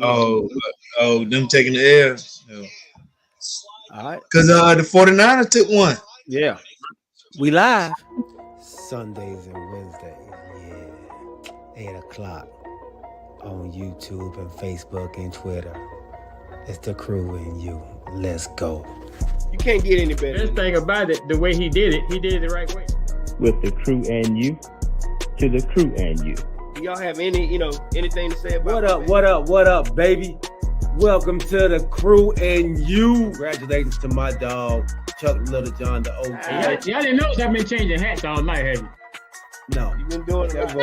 Oh, them taking the L. All right. Because the 49ers took one. Yeah. We live. Sundays and Wednesdays, yeah. 8 o'clock on YouTube and Facebook and Twitter. It's the crew and you. Let's go. You can't get any better. Best thing about it, the way he did it the right way. With the crew and you, to the crew and you. Do y'all have anything to say about What up, baby? Welcome to the crew and you. Congratulations to my dog, Chuck Littlejohn, the OG. Y'all didn't know I've been changing hats all night, have you? No. You've been doing that.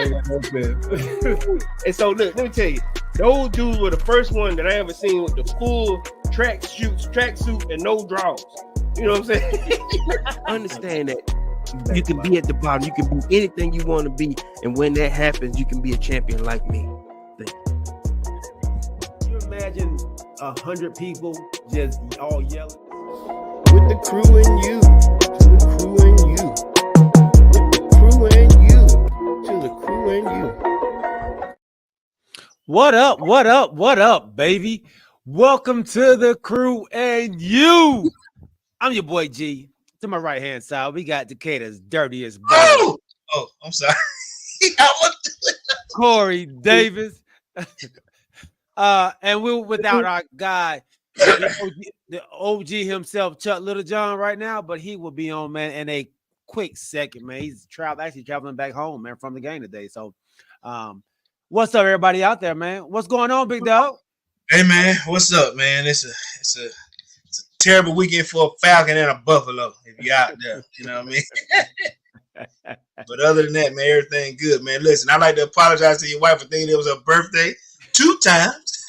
And so look, let me tell you, those dudes were the first one that I ever seen with the full tracksuit and no drawers. You know what I'm saying? Understand that you can be at the bottom, you can be anything you want to be, and when that happens, you can be a champion like me. Can you imagine 100 people just all yelling? With the crew and you, to the crew and you. With the crew and you, to the crew and you. What up, baby? Welcome to the crew and you. I'm your boy G. To my right hand side, we got Decatur's dirtiest boy. Oh, I'm sorry. Corey Davis. And we're without our guy, the OG himself, Chuck Littlejohn, right now, but he will be on, man, in a quick second, man. He's traveling back home, man, from the game today. So, what's up, everybody out there, man? What's going on, big dog? Hey, man, what's up, man? It's a terrible weekend for a Falcon and a Buffalo. If you're out there, you know what I mean. But other than that, man, everything good, man. Listen, I'd like to apologize to your wife for thinking it was her birthday 2 times.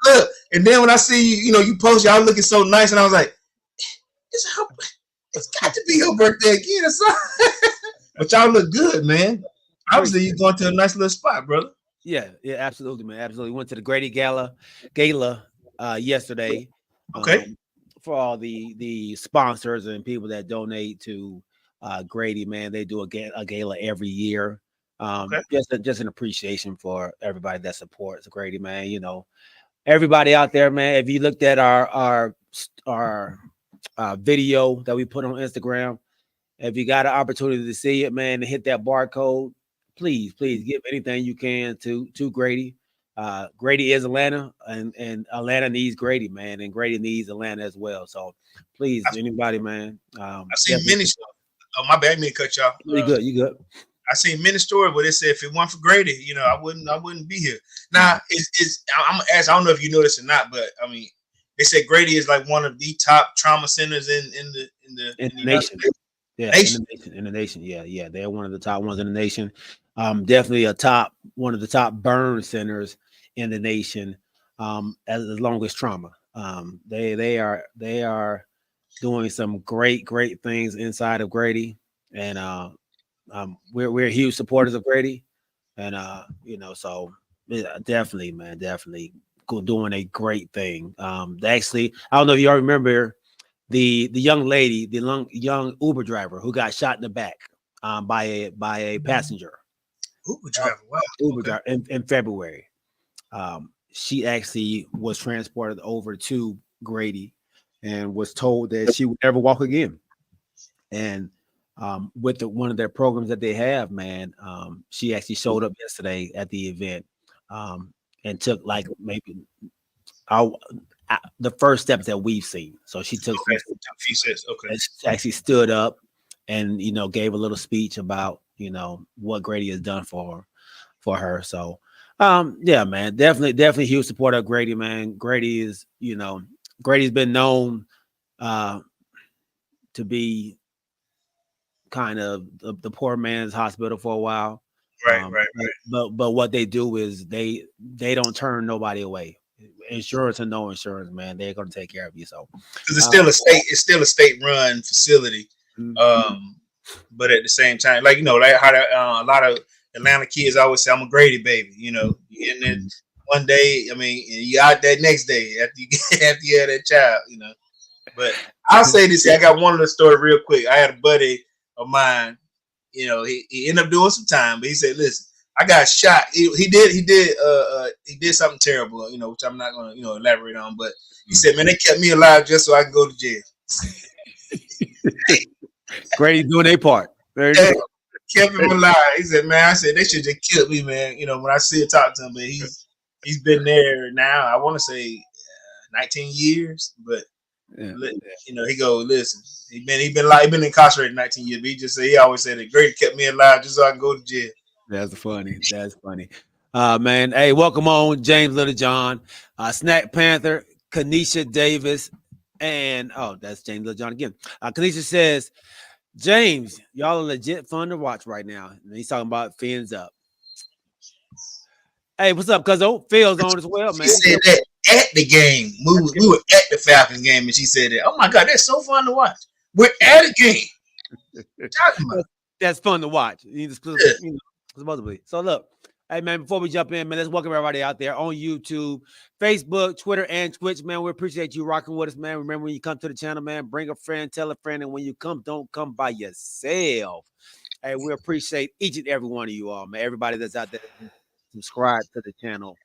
Look, and then when I see you, you post y'all looking so nice, and I was like, it's got to be your birthday again or something. But y'all look good, man. Obviously, you're going to a nice little spot, brother. Yeah, absolutely, man. Absolutely. Went to the Grady Gala yesterday. Okay. For all the sponsors and people that donate to Grady, man, they do a gala every year. Just an appreciation for everybody that supports Grady, man. Everybody out there, man. If you looked at our video that we put on Instagram, if you got an opportunity to see it, man, and hit that barcode, please give anything you can to Grady. Grady is Atlanta, and Atlanta needs Grady, man, and Grady needs Atlanta as well. So please, anybody, man. I've seen many. Oh, my bad, me cut y'all. You good? I seen many stories where they said if it weren't for Grady, I wouldn't be here. Now, I'm gonna ask. I don't know if you know this or not, but I mean, they said Grady is like one of the top trauma centers in the nation. Yeah, in the nation. Yeah, they're one of the top ones in the nation. Definitely one of the top burn centers in the nation. As long as trauma. They are doing some great things inside of Grady, and we're huge supporters of Grady, and so definitely, man, doing a great thing. Actually, I don't know if you all remember the young lady, the young Uber driver who got shot in the back by a passenger. Uber driver, wow. Uber driver in February. She actually was transported over to Grady and was told that she would never walk again. And with one of their programs that they have, man, she actually showed up yesterday at the event and took like maybe the first steps that we've seen. So she took she says, okay. She actually stood up and gave a little speech about what Grady has done for her. So yeah, man, definitely huge supporter of Grady, man. Grady is, Grady's been known to be kind of the poor man's hospital for a while. Right. But what they do is they don't turn nobody away. Insurance or no insurance, man, they're going to take care of you. So because it's still a state-run facility. But at the same time, like how a lot of Atlanta kids always say, I'm a Grady baby. You in there one day, and you out that next day after you had that child. But I'll say this: I got one of the story real quick. I had a buddy of mine. He ended up doing some time, but he said, "Listen, I got shot. He did something terrible, which I'm not gonna, elaborate on. But he said, man, they kept me alive just so I can go to jail. Grady doing their part. Very Yeah, good. kept him alive. He said, man, I said they should just kill me, man. When I see it, talk to him, but he's been there now. I want to say 19 years, but he go, listen, he been incarcerated 19 years. But he always said that Grady kept me alive just so I can go to jail. That's funny. Man. Hey, welcome on James Littlejohn, Snack Panther, Kanisha Davis, and that's James Littlejohn again. Kanisha says, James, y'all are legit fun to watch right now. And he's talking about fins up. Hey, what's up, cuzzo? Phil's on as well, man. She said that at the game. We were at the Falcons game, and she said that. Oh my God, that's so fun to watch. We're at a game. Talking about. That's fun to watch. Supposedly. So look, hey man, before we jump in, man, let's welcome everybody out there on YouTube, Facebook, Twitter, and Twitch, man. We appreciate you rocking with us, man. Remember, when you come to the channel, man, bring a friend, tell a friend, and when you come, don't come by yourself. Hey, we appreciate each and every one of you all, man. Everybody that's out there, subscribe to the channel.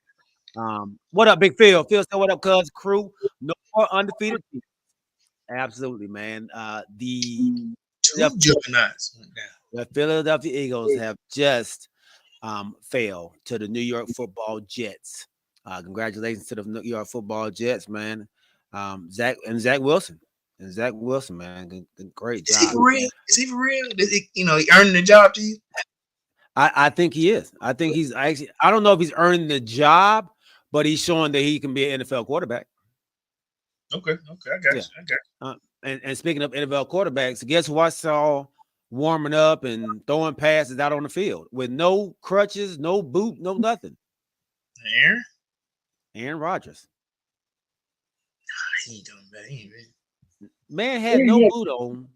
What up, Big Phil? Phil, say what up, cuz crew? No more undefeated teams. Absolutely, man. The Philadelphia Eagles have just failed to the New York Football Jets. Congratulations to the New York Football Jets, man. Zach Wilson. Man, great job. Is he for real? He earning the job to you? I think he is. I think he's actually. I don't know if he's earning the job, but he's showing that he can be an NFL quarterback. Okay, I got you. And speaking of NFL quarterbacks, guess who I saw warming up and throwing passes out on the field with no crutches, no boot, no nothing? Aaron Rodgers. He ain't doing bad. He ain't ready. Man had no boot on.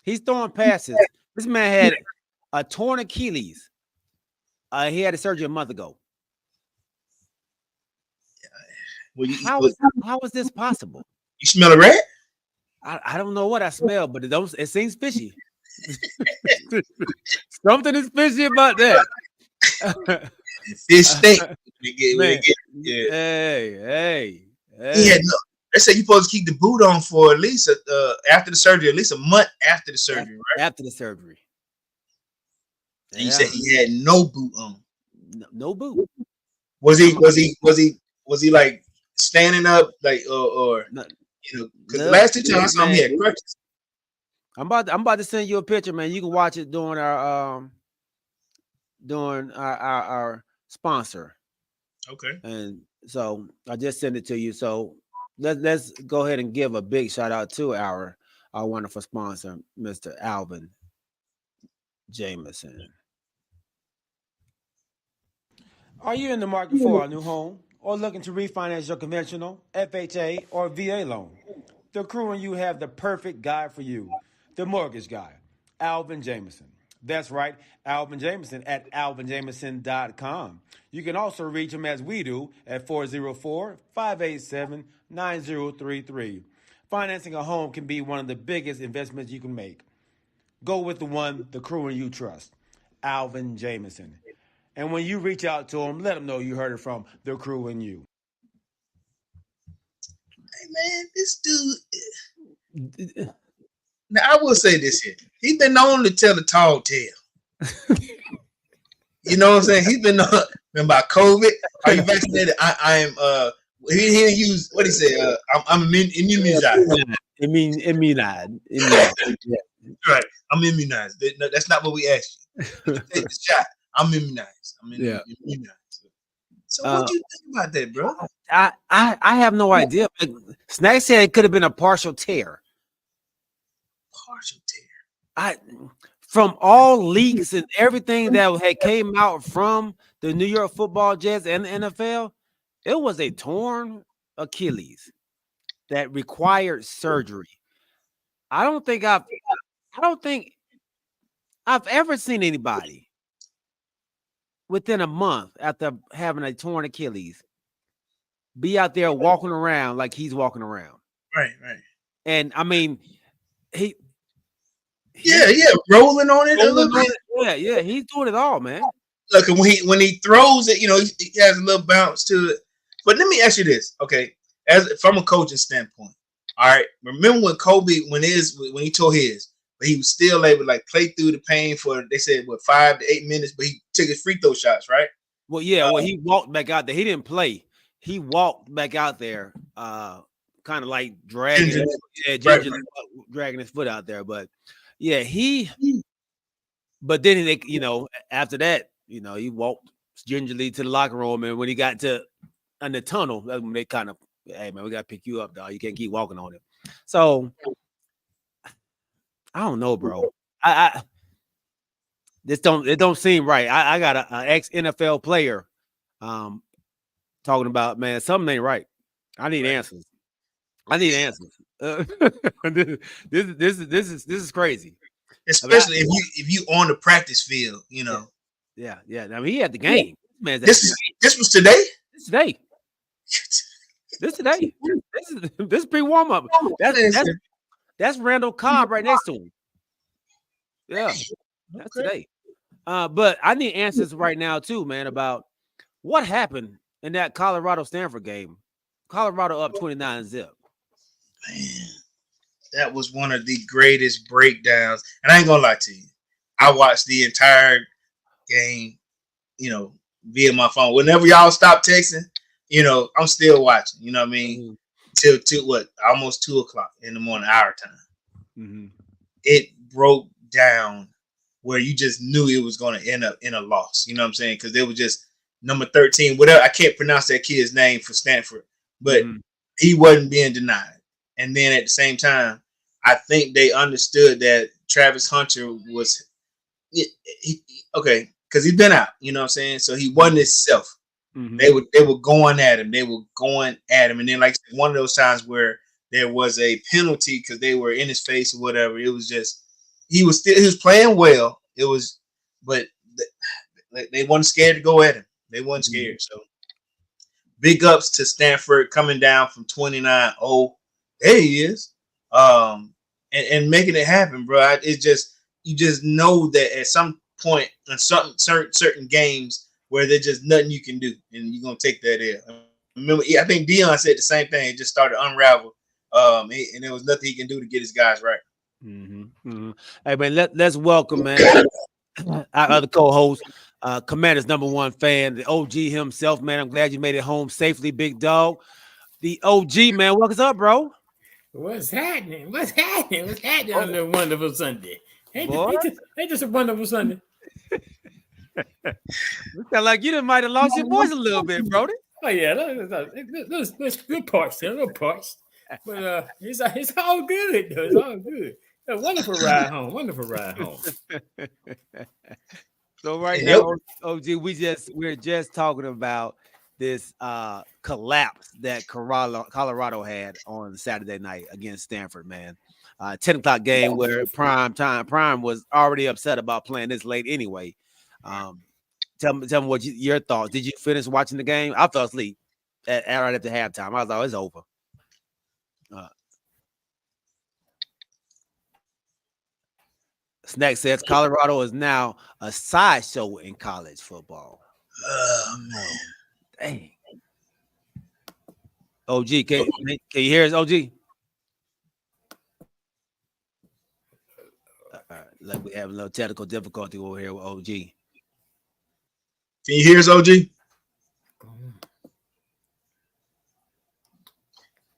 He's throwing passes. This man had a torn Achilles. He had a surgery a month ago. How is this possible? You smell a rat? I don't know what I smell, but it seems fishy. Something is fishy about that. Fish steak. Hey. He had no. They say you're supposed to keep the boot on for at least after the surgery, at least a month after the surgery, right? After the surgery. And you said he had no boot on. No boot. Was he like standing up, like or because the last 2 times I saw him, he had crutches. I'm about to send you a picture, man. You can watch it during our sponsor. Okay. And so I just sent it to you. So let's go ahead and give a big shout out to our wonderful sponsor, Mr. Alvin Jameson. Are you in the market for a new home or looking to refinance your conventional, FHA, or VA loan? The crew and you have the perfect guy for you, the mortgage guy, Alvin Jameson. That's right, Alvin Jameson at alvinjameson.com. You can also reach him as we do at 404-587-9033. Financing a home can be one of the biggest investments you can make. Go with the one the crew and you trust, Alvin Jameson. And when you reach out to him, let him know you heard it from the crew and you. Hey man, this dude. Now I will say this here. He's been known to tell a tall tale. You know what I'm saying? He's been about COVID. Are you vaccinated? I am. He didn't use what he said. I'm immunized. Immunized. Right. I'm immunized. No, that's not what we asked you. Take the shot. I'm immunized. Immunized. So what do you think about that, bro? I have no idea. Snack said it could have been a partial tear. From all leaks and everything that had came out from the New York Football Jets and the NFL, it was a torn Achilles that required surgery. I don't think I've ever seen anybody within a month after having a torn Achilles be out there walking around like he's walking around. Right. And I mean, rolling on it a little bit. Yeah, he's doing it all, man. look, when he throws it, he has a little bounce to it. But let me ask you this, okay? As from a coaching standpoint, all right. Remember when Kobe, when he tore his, but he was still able to like play through the pain for they said 5 to 8 minutes, but he took his free throw shots, right? Well, yeah. Well, he walked back out there. He didn't play. He walked back out there, kind of like dragging his foot out there. But yeah, But then after that, he walked gingerly to the locker room, and when he got in the tunnel, that's when they kind of, hey man, we gotta pick you up, dog. You can't keep walking on it. So I don't know, bro. It don't seem right. I got an ex NFL player talking about, man, something ain't right. I need answers. This is crazy. Especially if you on the practice field, Yeah. I mean, he had the game. Man, this was today. This today. This is pre-warm up. That's Randall Cobb right next to him. Yeah, that's today. But I need answers right now too, man, about what happened in that Colorado Stanford game. Colorado up 29-0. Man, that was one of the greatest breakdowns. And I ain't gonna lie to you, I watched the entire game, via my phone. Whenever y'all stop texting, I'm still watching. You know what I mean? Till almost 2:00 in the morning, our time. Mm-hmm. It broke down where you just knew it was going to end up in a loss. You know what I'm saying? Because it was just number 13, whatever. I can't pronounce that kid's name for Stanford, but he wasn't being denied. And then at the same time, I think they understood that Travis Hunter was okay because he's been out. You know what I'm saying? So he wasn't himself. Mm-hmm. They were going at him. And then like one of those times where there was a penalty because they were in his face or whatever. It was just he was playing well. It was, but they weren't scared to go at him. They weren't scared. So big ups to Stanford coming down from 29-0. There he is. And making it happen, bro. It's just you just know that at some point in certain games where there's just nothing you can do, and you're gonna take that L. Remember, I think Dion said the same thing. It just started to unravel, and there was nothing he can do to get his guys right. Mm-hmm. Mm-hmm. Hey man, let's welcome, man, our other co-host, Commander's #1 fan, the OG himself, man. I'm glad you made it home safely, big dog. The OG, man. What's up, bro? What's happening? What's happening on the wonderful Sunday? Ain't just a wonderful Sunday. Sound like you might have lost your voice a little bit, Brody. Oh yeah, those good parts there, little parts. But it's all good though. It's all good. A wonderful ride home. So right now, OG, we're just talking about this collapse that Colorado had on Saturday night against Stanford, man. 10 o'clock game where Prime was already upset about playing this late anyway. Tell me what your thoughts. Did you finish watching the game? I fell asleep right after halftime. I was like, it's over. Snack says Colorado is now a sideshow in college football. Oh man, dang. OG, can you hear us, OG? Like we have a little technical difficulty over here with OG. Can you hear us, OG? It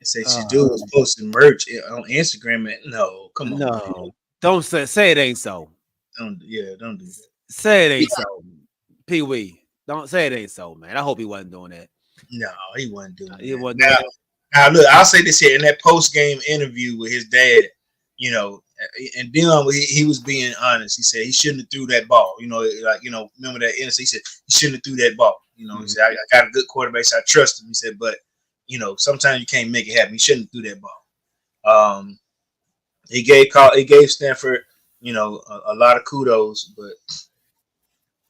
says she's doing posting merch on Instagram. No, come on. No, don't say it ain't so. Don't do that. Say it ain't so. Pee Wee. Don't say it ain't so, man. I hope he wasn't doing that. No, he wasn't doing that. He wasn't now, now, look, I'll say this here in that post-game interview with his dad, and Dion, he was being honest. He said he shouldn't have threw that ball. Remember that innocent? He said he shouldn't have threw that ball. He said I got a good quarterback, so I trust him. He said, but sometimes you can't make it happen. He shouldn't have threw that ball. He gave Stanford, a lot of kudos, but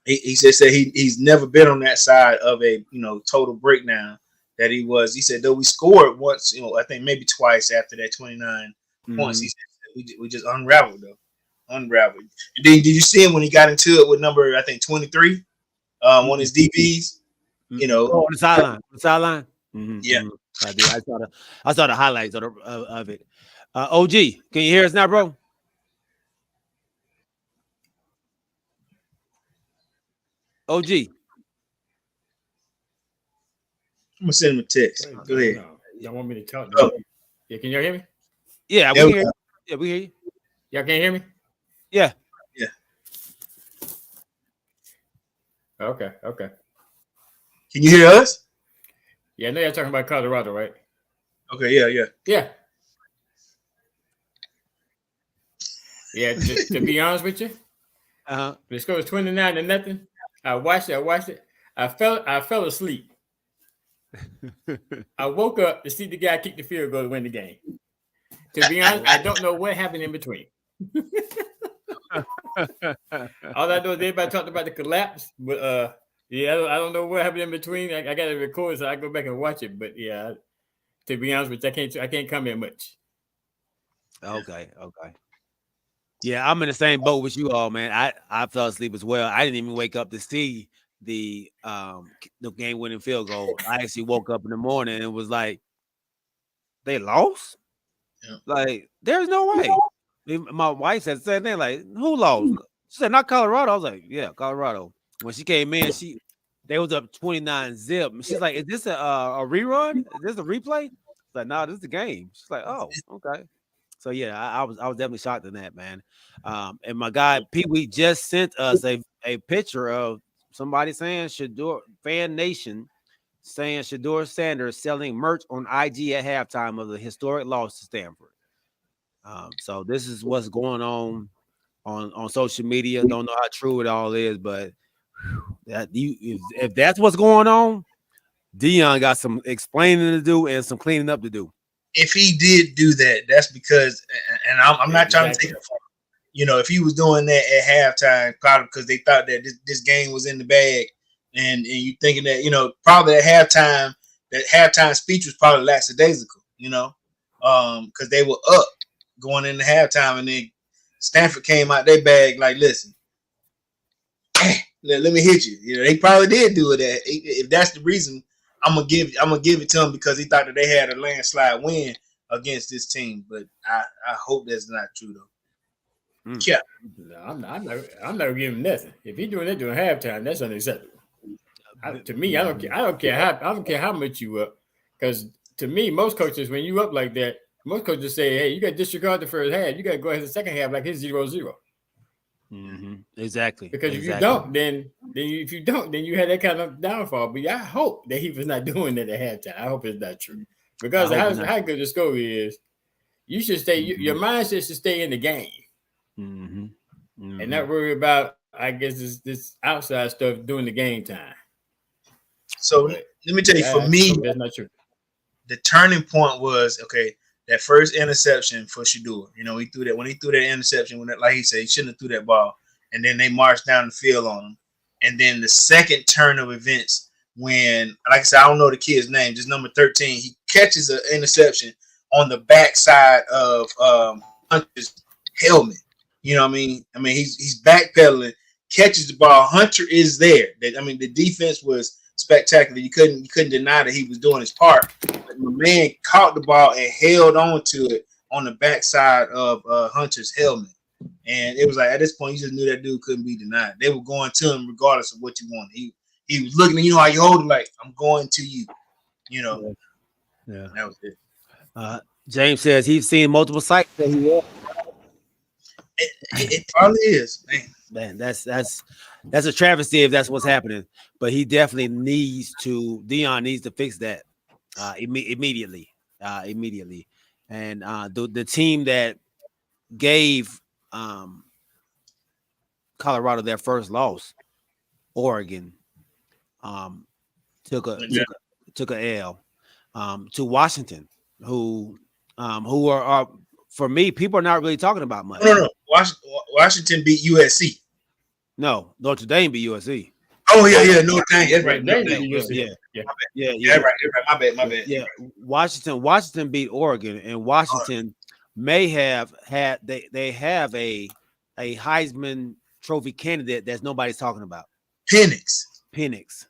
he said he's never been on that side of a total breakdown that he was. He said though we scored once, I think maybe twice after that 29 points. He said we just unraveled. And then did you see him when he got into it with number 23? one of his DBs. You know, on the sideline. On the sideline. Yeah. I did. I saw the highlights of it. OG, can you hear us now, bro? OG. I'm gonna send him a text. Go ahead. No. Y'all want me to talk? Oh. Yeah, can y'all hear me? Yeah, we There we hear go. you. Yeah, we hear you. Y'all can't hear me? Yeah. Okay. Can you hear us? Yeah, I know y'all talking about Colorado, right? Okay, yeah. Yeah, to be honest with you, the score was 29-0. I watched it. I fell asleep. I woke up to see the guy kick the field goal to win the game. To be honest, I don't know what happened in between. All I know is everybody talked about the collapse, but yeah, I don't know what happened in between. I got to record, so I go back and watch it. But yeah, to be honest with you, I can't comment much. Okay. Yeah, I'm in the same boat with you all, man. I fell asleep as well. I didn't even wake up to see the game-winning field goal. I actually woke up in the morning and was like, they lost? Yeah. Like, there's no way. My wife said the same thing, like, who lost? She said, not Colorado. I was like, yeah, Colorado. When she came in, they was up 29-0. She's like, is this a rerun? Is this a replay? It's like, no, this is the game. She's like, oh, okay. So yeah, I was definitely shocked in that, man. And my guy Pee Wee just sent us a picture of somebody saying Shador Fan Nation saying Shador Sanders selling merch on IG at halftime of the historic loss to Stanford. So this is what's going on social media. Don't know how true it all is, but if that's what's going on, Deion got some explaining to do and some cleaning up to do. If he did do that, that's because, and I'm not trying to take it from him. You know, if he was doing that at halftime, probably because they thought that this game was in the bag, and you thinking that, you know, probably at halftime, that halftime speech was probably lackadaisical, you know, because they were up going into halftime, and then Stanford came out their bag like, listen, let me hit you. You know, they probably did do it. If that's the reason, I'm gonna give it to him because he thought that they had a landslide win against this team. But I hope that's not true though. Yeah, No, I'm not giving him nothing. If he's doing that during halftime, that's unacceptable. To me, I don't care how much you up, because to me, most coaches, when you up like that, most coaches say, hey, you got to disregard the first half. You got to go ahead to the second half like it's 0-0. Exactly. Because if you don't, then you had that kind of downfall. But I hope that he was not doing that at halftime. I hope it's not true. Because how good the score is, you should stay. Your mindset should stay in the game, and not worry about, I guess, this outside stuff during the game time. So let me tell you, for me, that's not true. The turning point was, okay, that first interception for Shador. You know, when he threw that interception, like he said, he shouldn't have threw that ball. And then they marched down the field on him. And then the second turn of events, when, like I said, I don't know the kid's name, just number 13, he catches an interception on the backside of Hunter's helmet. You know what I mean? He's backpedaling, catches the ball. Hunter is there. The defense was spectacular. You couldn't deny that he was doing his part. But the man caught the ball and held on to it on the backside of Hunter's helmet. And it was like, at this point, you just knew that dude couldn't be denied. They were going to him regardless of what you wanted. He was looking, you know how you hold it, like, I'm going to you. You know. Yeah. That was it. James says he's seen multiple sites that he had. It probably is, man. That's a travesty if that's what's happening. But he definitely Deion needs to fix that immediately. And the team that gave Colorado their first loss, Oregon, took a L to Washington, who are for me, people are not really talking about much. No. Washington beat USC. No, Notre Dame beat USC. Oh yeah, Notre Dame. That's right. Yeah. Right. My bad. Yeah, Washington beat Oregon, and Washington may have had they have a Heisman Trophy candidate that's nobody's talking about. Penix. Penix.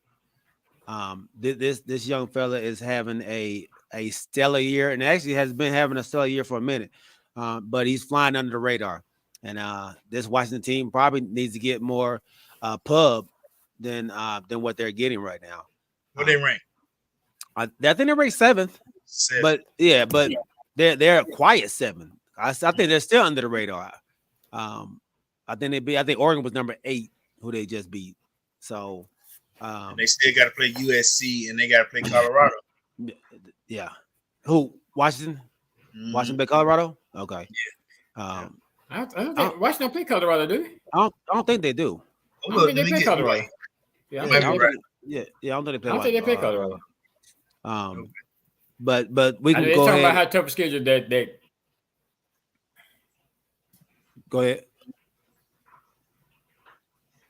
This young fella is having a stellar year, and actually has been having a stellar year for a minute. But he's flying under the radar, and this Washington team probably needs to get more pub than what they're getting right now. What they rank? I think they rank 7th, but they're a quiet 7th. I think they're still under the radar. I think Oregon was number 8, who they just beat. So and they still got to play USC and they got to play Colorado. Yeah, who Washington? Mm-hmm. Washington play Colorado? Okay. Yeah. I don't think Washington play Colorado, do they? I don't think they do. I don't think they play Colorado. Yeah, I don't think they play. I don't think they play Colorado. But we can go talking ahead. about how tough a schedule that. Go ahead.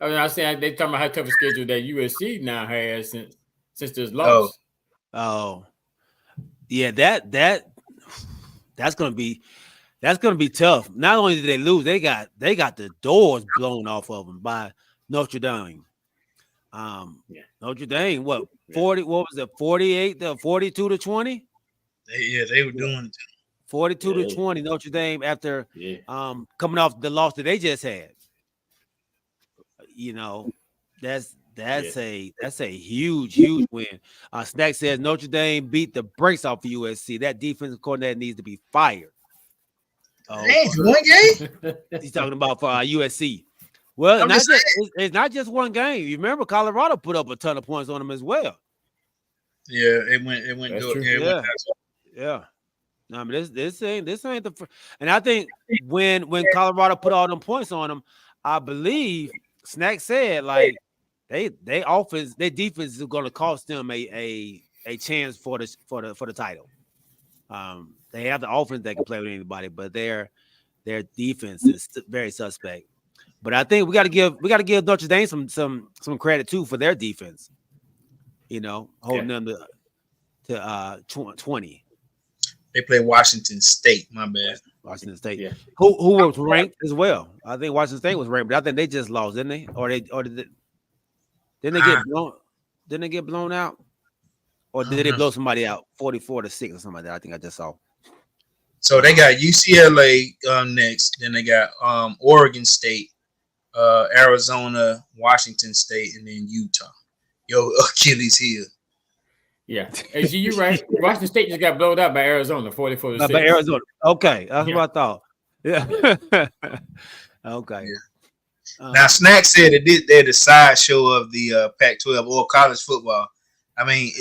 I was saying they talking about how tough a schedule that USC now has since there's loss. Oh, yeah. That's gonna be tough. Not only did they lose, they got the doors blown off of them by Notre Dame. Notre Dame, what 40? What was it? 48 to 42 to 20? They were doing 42 to 20. Notre Dame after coming off the loss that they just had. You know, that's a huge win. Snack says Notre Dame beat the brakes off of USC. That defensive coordinator needs to be fired. Hey, one game? He's talking about for USC. Well, it's not just one game. You remember Colorado put up a ton of points on them as well. Yeah, it went good. Yeah. No, I mean, this ain't the and I think when Colorado put all them points on them, I believe Snack said like they offense, their defense is going to cost them a chance for the title. They have the offense that can play with anybody, but their defense is very suspect. But I think we got to give Notre Dame some credit too for their defense. You know, holding them to 20. They play Washington State. My bad. Washington State. Yeah. Who was ranked as well? I think Washington State was ranked, but I think they just lost, didn't they? Didn't they get blown? Didn't they get blown out? Or did they blow somebody out 44-6 or something like that? I think I just saw. So they got UCLA next. Then they got Oregon State, Arizona, Washington State, and then Utah. Yo, Achilles heel. Yeah, as you're right. Washington State just got blown out by Arizona, 44-6. By Arizona. Okay, that's what I thought. Yeah. Okay. Yeah. Now, Snack said they're the sideshow of the Pac-12 or college football. I mean,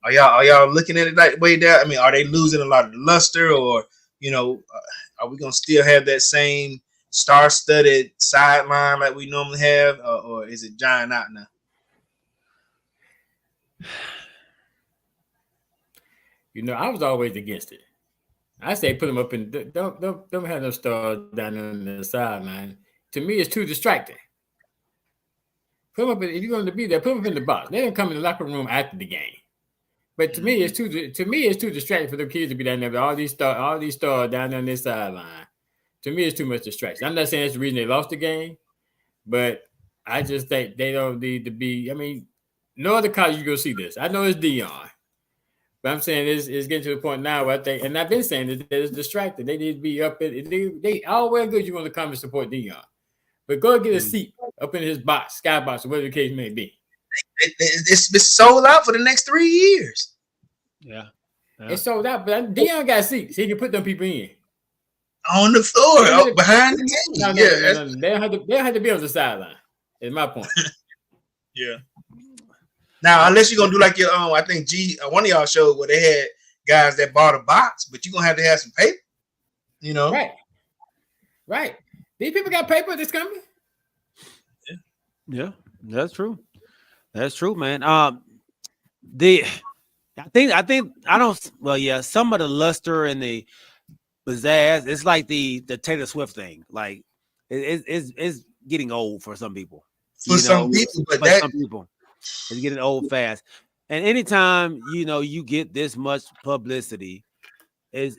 are y'all looking at it that way? There, I mean, are they losing a lot of the luster, or are we gonna still have that same star-studded sideline like we normally have, or is it dying out now? I was always against it. I say put them up in don't have no stars down on the sideline. To me, it's too distracting. Put them up if you're going to be there. Put them in the box. They don't come in the locker room after the game. But to me, it's too distracting for the kids to be down there with all these stars down on this sideline. To me, it's too much distraction. I'm not saying it's the reason they lost the game, but I just think they don't need to be. I mean, no other college you go see this. I know it's Dion. But I'm saying it's getting to the point now where I think, and I've been saying that it's distracted. They need to be up in they all well good you want to come and support Dion. But go get a seat up in his box, skybox, or whatever the case may be. It's been sold out for the next 3 years. Yeah. It's sold out, but Dion got seats. He can put them people in. On the floor, behind the game. No. They don't have to be on the sideline. Is my point. Yeah. Now, unless you're gonna do like your I think one of y'all showed where they had guys that bought a box, but you're gonna have to have some paper, Right. These people got paper that's coming. Yeah, that's true. That's true, man. I don't. Well, yeah, some of the luster and the pizzazz. It's like the Taylor Swift thing. Like it's getting old for some people. For some people, some people. It's getting old fast. And anytime you get this much publicity, it's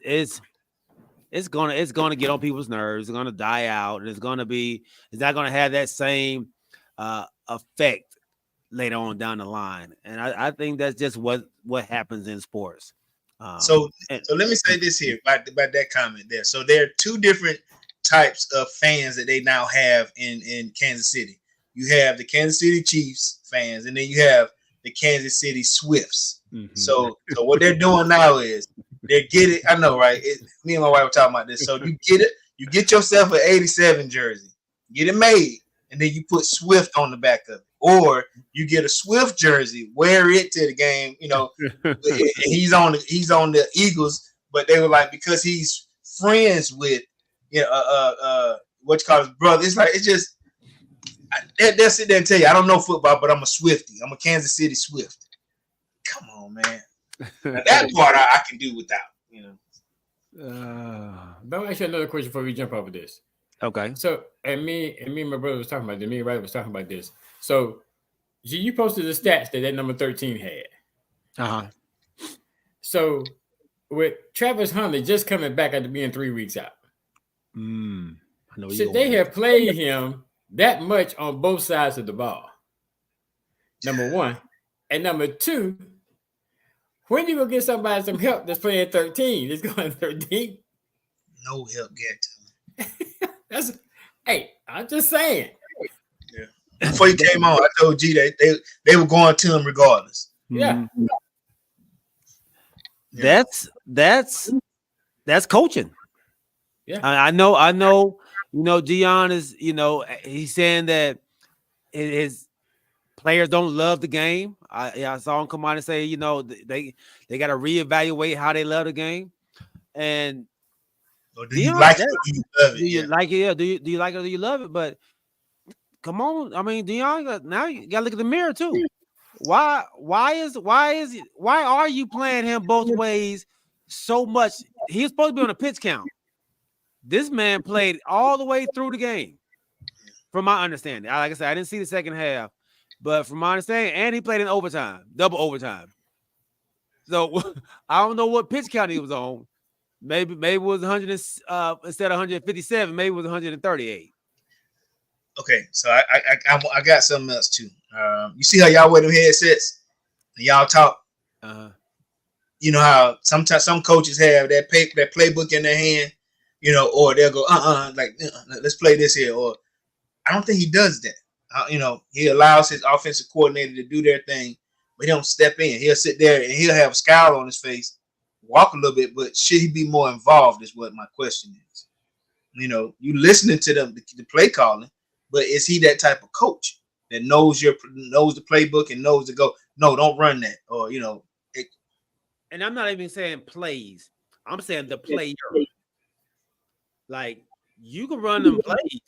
gonna get on people's nerves. It's gonna die out, and it's not gonna have that same effect later on down the line. And I think that's just what happens in sports. So let me say this here about that comment there. So there are two different types of fans that they now have in Kansas City. You have the Kansas City Chiefs fans, and then you have the Kansas City Swifts. Mm-hmm. So what they're doing now is they get it. I know, right? Me and my wife were talking about this. So you get it. You get yourself an 87 jersey, get it made, and then you put Swift on the back of it. Or you get a Swift jersey, wear it to the game. You know, he's on the Eagles, but they were like, because he's friends with what you call his brother. It's like, it's just they'll sit there and tell you, I don't know football, but I'm a Swiftie. I'm a Kansas City Swift. Come on, man. Now, that part I can do without. You know. But I'll ask you another question before we jump over this. Okay. So, and me and my brother was talking about this. Me and Riley was talking about this. So, you posted the stats that number 13 had. Uh-huh. So, with Travis Hunter just coming back after being 3 weeks out, should they have played him that much on both sides of the ball? Number one. And number two, when you gonna get somebody some help that's playing 13? It's going 13. No help get to him. Hey, I'm just saying. Yeah. Before you came on, I told G that they were going to him regardless. Yeah. That's coaching. Yeah. I know. You know, Deion is. You know, he's saying that his players don't love the game. I saw him come out and say, you know, they got to reevaluate how they love the game. And do you like it? Do you love it? Do you like it? Yeah. Do you like it? Do you love it? But come on, I mean, Deion, now you got to look at the mirror too. Why are you playing him both ways so much? He's supposed to be on a pitch count. This man played all the way through the game, from my understanding. Like I said, I didn't see the second half, but from my understanding, and he played in overtime, double overtime. So I don't know what pitch count he was on. Maybe it was 100 instead of 157. Maybe it was 138. Okay, so I got something else too. You see how y'all wear them headsets and y'all talk. You know how sometimes some coaches have that playbook in their hand, you know, or they'll go let's play this here. Or I don't think he does that. You know, he allows his offensive coordinator to do their thing, but he don't step in. He'll sit there and he'll have a scowl on his face, walk a little bit, but should he be more involved? Is what my question is. You know, you listening to them, the play calling, but is he that type of coach that knows the playbook and knows to go, no, don't run that, or you know? And I'm not even saying plays. I'm saying the player. Like, you can run them plays,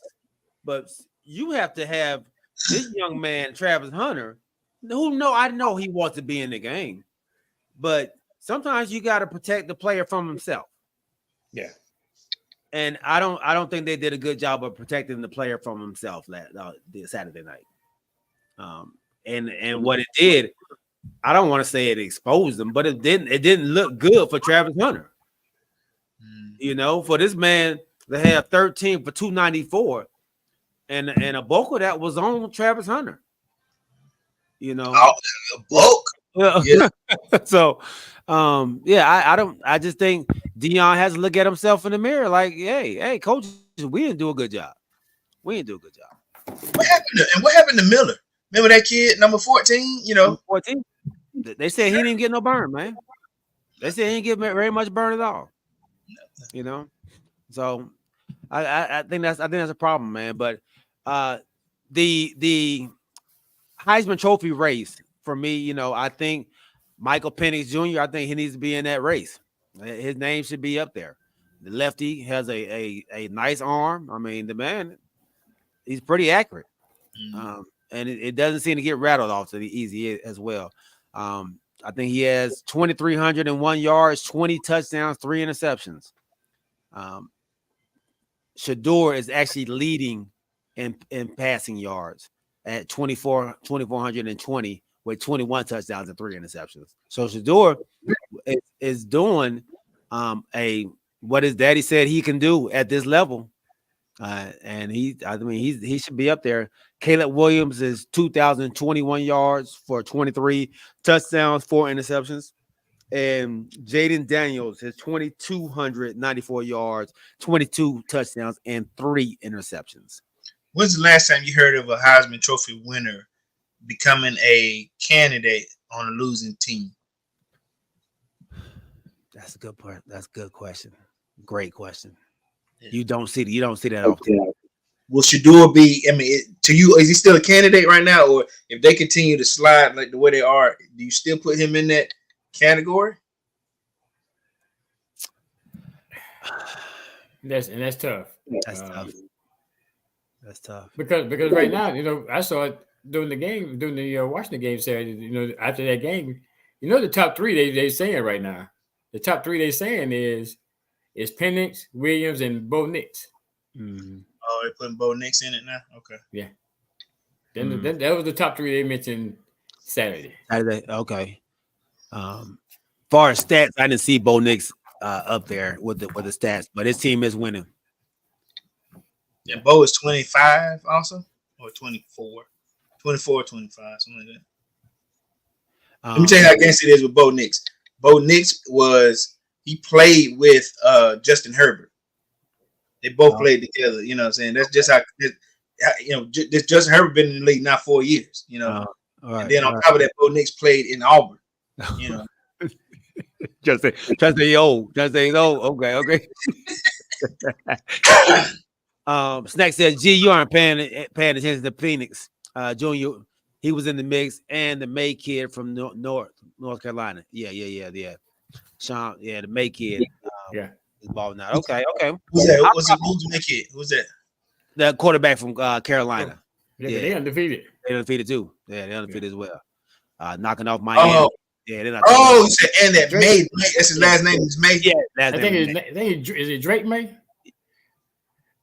but you have to have this young man, Travis Hunter, I know he wants to be in the game, but sometimes you got to protect the player from himself. Yeah. And I don't think they did a good job of protecting the player from himself Saturday night. And what it did, I don't want to say it exposed him, but it didn't look good for Travis Hunter. You know, for this man to have 13 for 294, and a bulk of that was on Travis Hunter. You know, a bulk. Yeah. So, I just think Deion has to look at himself in the mirror, like, hey, coach, we didn't do a good job. What happened to Miller? Remember that kid, number 14? You know, 14. They said he didn't get no burn, man. They said he didn't get very much burn at all. You know, so I think that's a problem, man. But the Heisman Trophy race for me, you know, I think Michael Penix Jr., I think he needs to be in that race. His name should be up there. The lefty has a nice arm. I mean, the man, he's pretty accurate. And it doesn't seem to get rattled off so easy as well. I think he has 2,301 yards, 20 touchdowns, 3 interceptions. Shador is actually leading in passing yards at 2,420 with 21 touchdowns and 3 interceptions. So Shador is doing what his daddy said he can do at this level. And he should be up there. Caleb Williams is 2,021 yards for 23 touchdowns, 4 interceptions. And Jaden Daniels has 2,294 yards, 22 touchdowns, and 3 interceptions. When's the last time you heard of a Heisman Trophy winner becoming a candidate on a losing team? That's a good part. That's a good question. Great question. Yeah. You don't see that often. Will Shador be? I mean, to you, is he still a candidate right now, or if they continue to slide like the way they are, do you still put him in that category? That's tough. That's tough. That's tough. Because right now, I saw it during the Washington game Saturday. After that game, the top three they saying right now. The top three they saying is Penix, Williams, and Bo Nix. Mm-hmm. Oh, they're putting Bo Nix in it now. Okay. Yeah. Then that was the top three they mentioned Saturday. Okay. Far as stats, I didn't see Bo Nix up there with the stats, but his team is winning. Yeah, Bo is 25 also, or 24, 25, something like that. Let me tell you how against it is with Bo Nix. Bo Nix he played with Justin Herbert. They both played together. You know what I'm saying? That's just how Justin Herbert been in the league now 4 years. Right, and then on top of that, Bo Nix played in Auburn. Just say old. Okay. Snack says, "Gee, you aren't paying attention to Phoenix Junior. He was in the mix, and the May kid from North Carolina. Yeah. Sean, the May kid. Is balling out. Okay. Who's that? Who's the May kid? Who's that? The quarterback from Carolina. Yeah, they undefeated. They undefeated too. Yeah, they undefeated as well. Knocking off Miami. Oh. Yeah, they're not. Oh, you said and that May. That's his last name is May. Yeah, I think is it Drake May?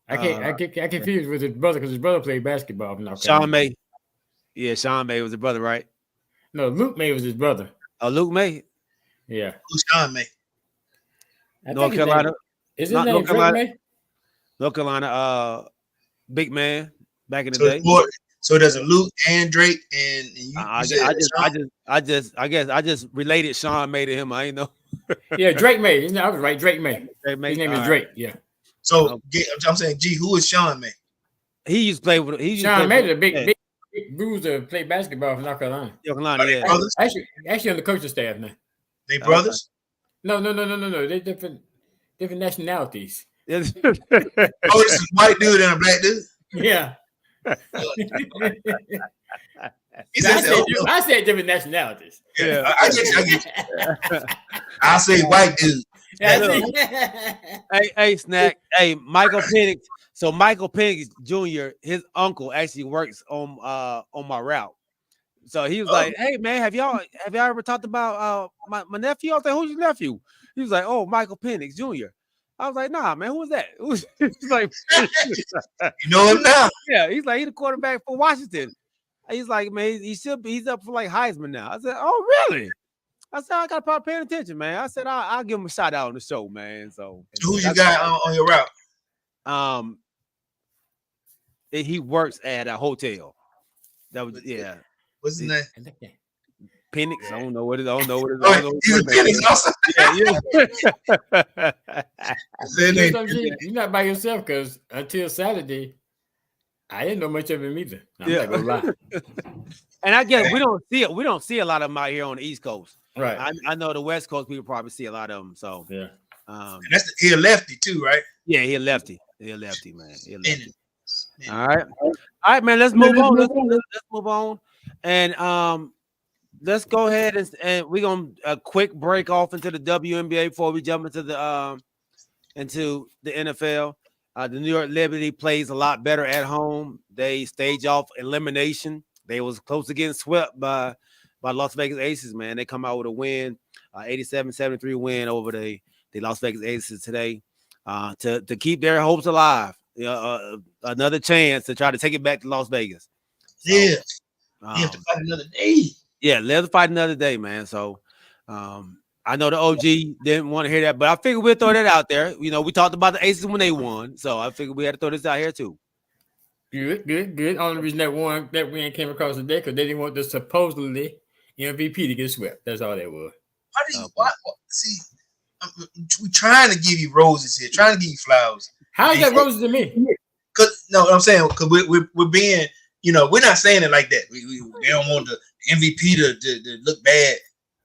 I get confused with his brother because his brother played basketball. Sean May. Yeah, Sean May was his brother, right? No, Luke May was his brother. Oh, Luke May. Yeah. Who's Sean May? North Carolina. Is his name Drake May? North Carolina. Big man back in the day. So there's a Luke and Drake, and you I just related Sean May to him. I ain't know. Yeah, Drake May. I was right. Drake May. His name is Drake. Yeah. So I'm saying, who is Sean May? He used to play with. Sean May, the big bruiser, played basketball for North Carolina. Brothers? Actually on the coaching staff now. They brothers? No. They're different nationalities. Oh, this is a white dude and a black dude. Yeah. I said different nationalities. Yeah, I get you. I'll say white dude. Hey, Snack. Hey, Michael Penix. So Michael Penix Jr., his uncle actually works on my route. So he was like, "Hey man, have y'all ever talked about my nephew?" I was like, "Who's your nephew?" He was like, "Oh, Michael Penix Jr." I was like, "Nah, man, who was that?" He's like, "You know him now?" Yeah, he's like, he's the quarterback for Washington. He's like, man, he's up for like Heisman now. I said, "Oh, really?" I said, "I got to probably pay attention, man." I said, "I'll give him a shout out on the show, man." So who you got on your route? He works at a hotel. That was What's his name? Penix. I don't know what it is. He's a Penix also. You're not by yourself because until Saturday, I didn't know much of him either. I'm not gonna lie. And I guess we don't see a lot of them out here on the East Coast. Right. I know the West Coast people probably see a lot of them. So yeah. He a lefty too, right? Yeah, he a lefty. He a lefty, man. All right, man. Let's move on. Let's move on. And let's go ahead and we're gonna a quick break off into the WNBA before we jump into the NFL. The New York Liberty plays a lot better at home. They stage off elimination. They was close to getting swept by Las Vegas Aces, man. They come out with a win, 87-73 win over the Las Vegas Aces today to keep their hopes alive. Another chance to try to take it back to Las Vegas. So, you have to fight another day. Yeah, let's fight another day, man. So I know the OG didn't want to hear that, but I figured we'll throw that out there. We talked about the Aces when they won, so I figured we had to throw this out here too. Good. Only reason that win came across the day because they didn't want the supposedly MVP to get swept. That's all that was. See, we're trying to give you roses here, trying to give you flowers. How's that roses to me? Cause no, I'm saying because we're being, we're not saying it like that. We don't want the MVP to look bad.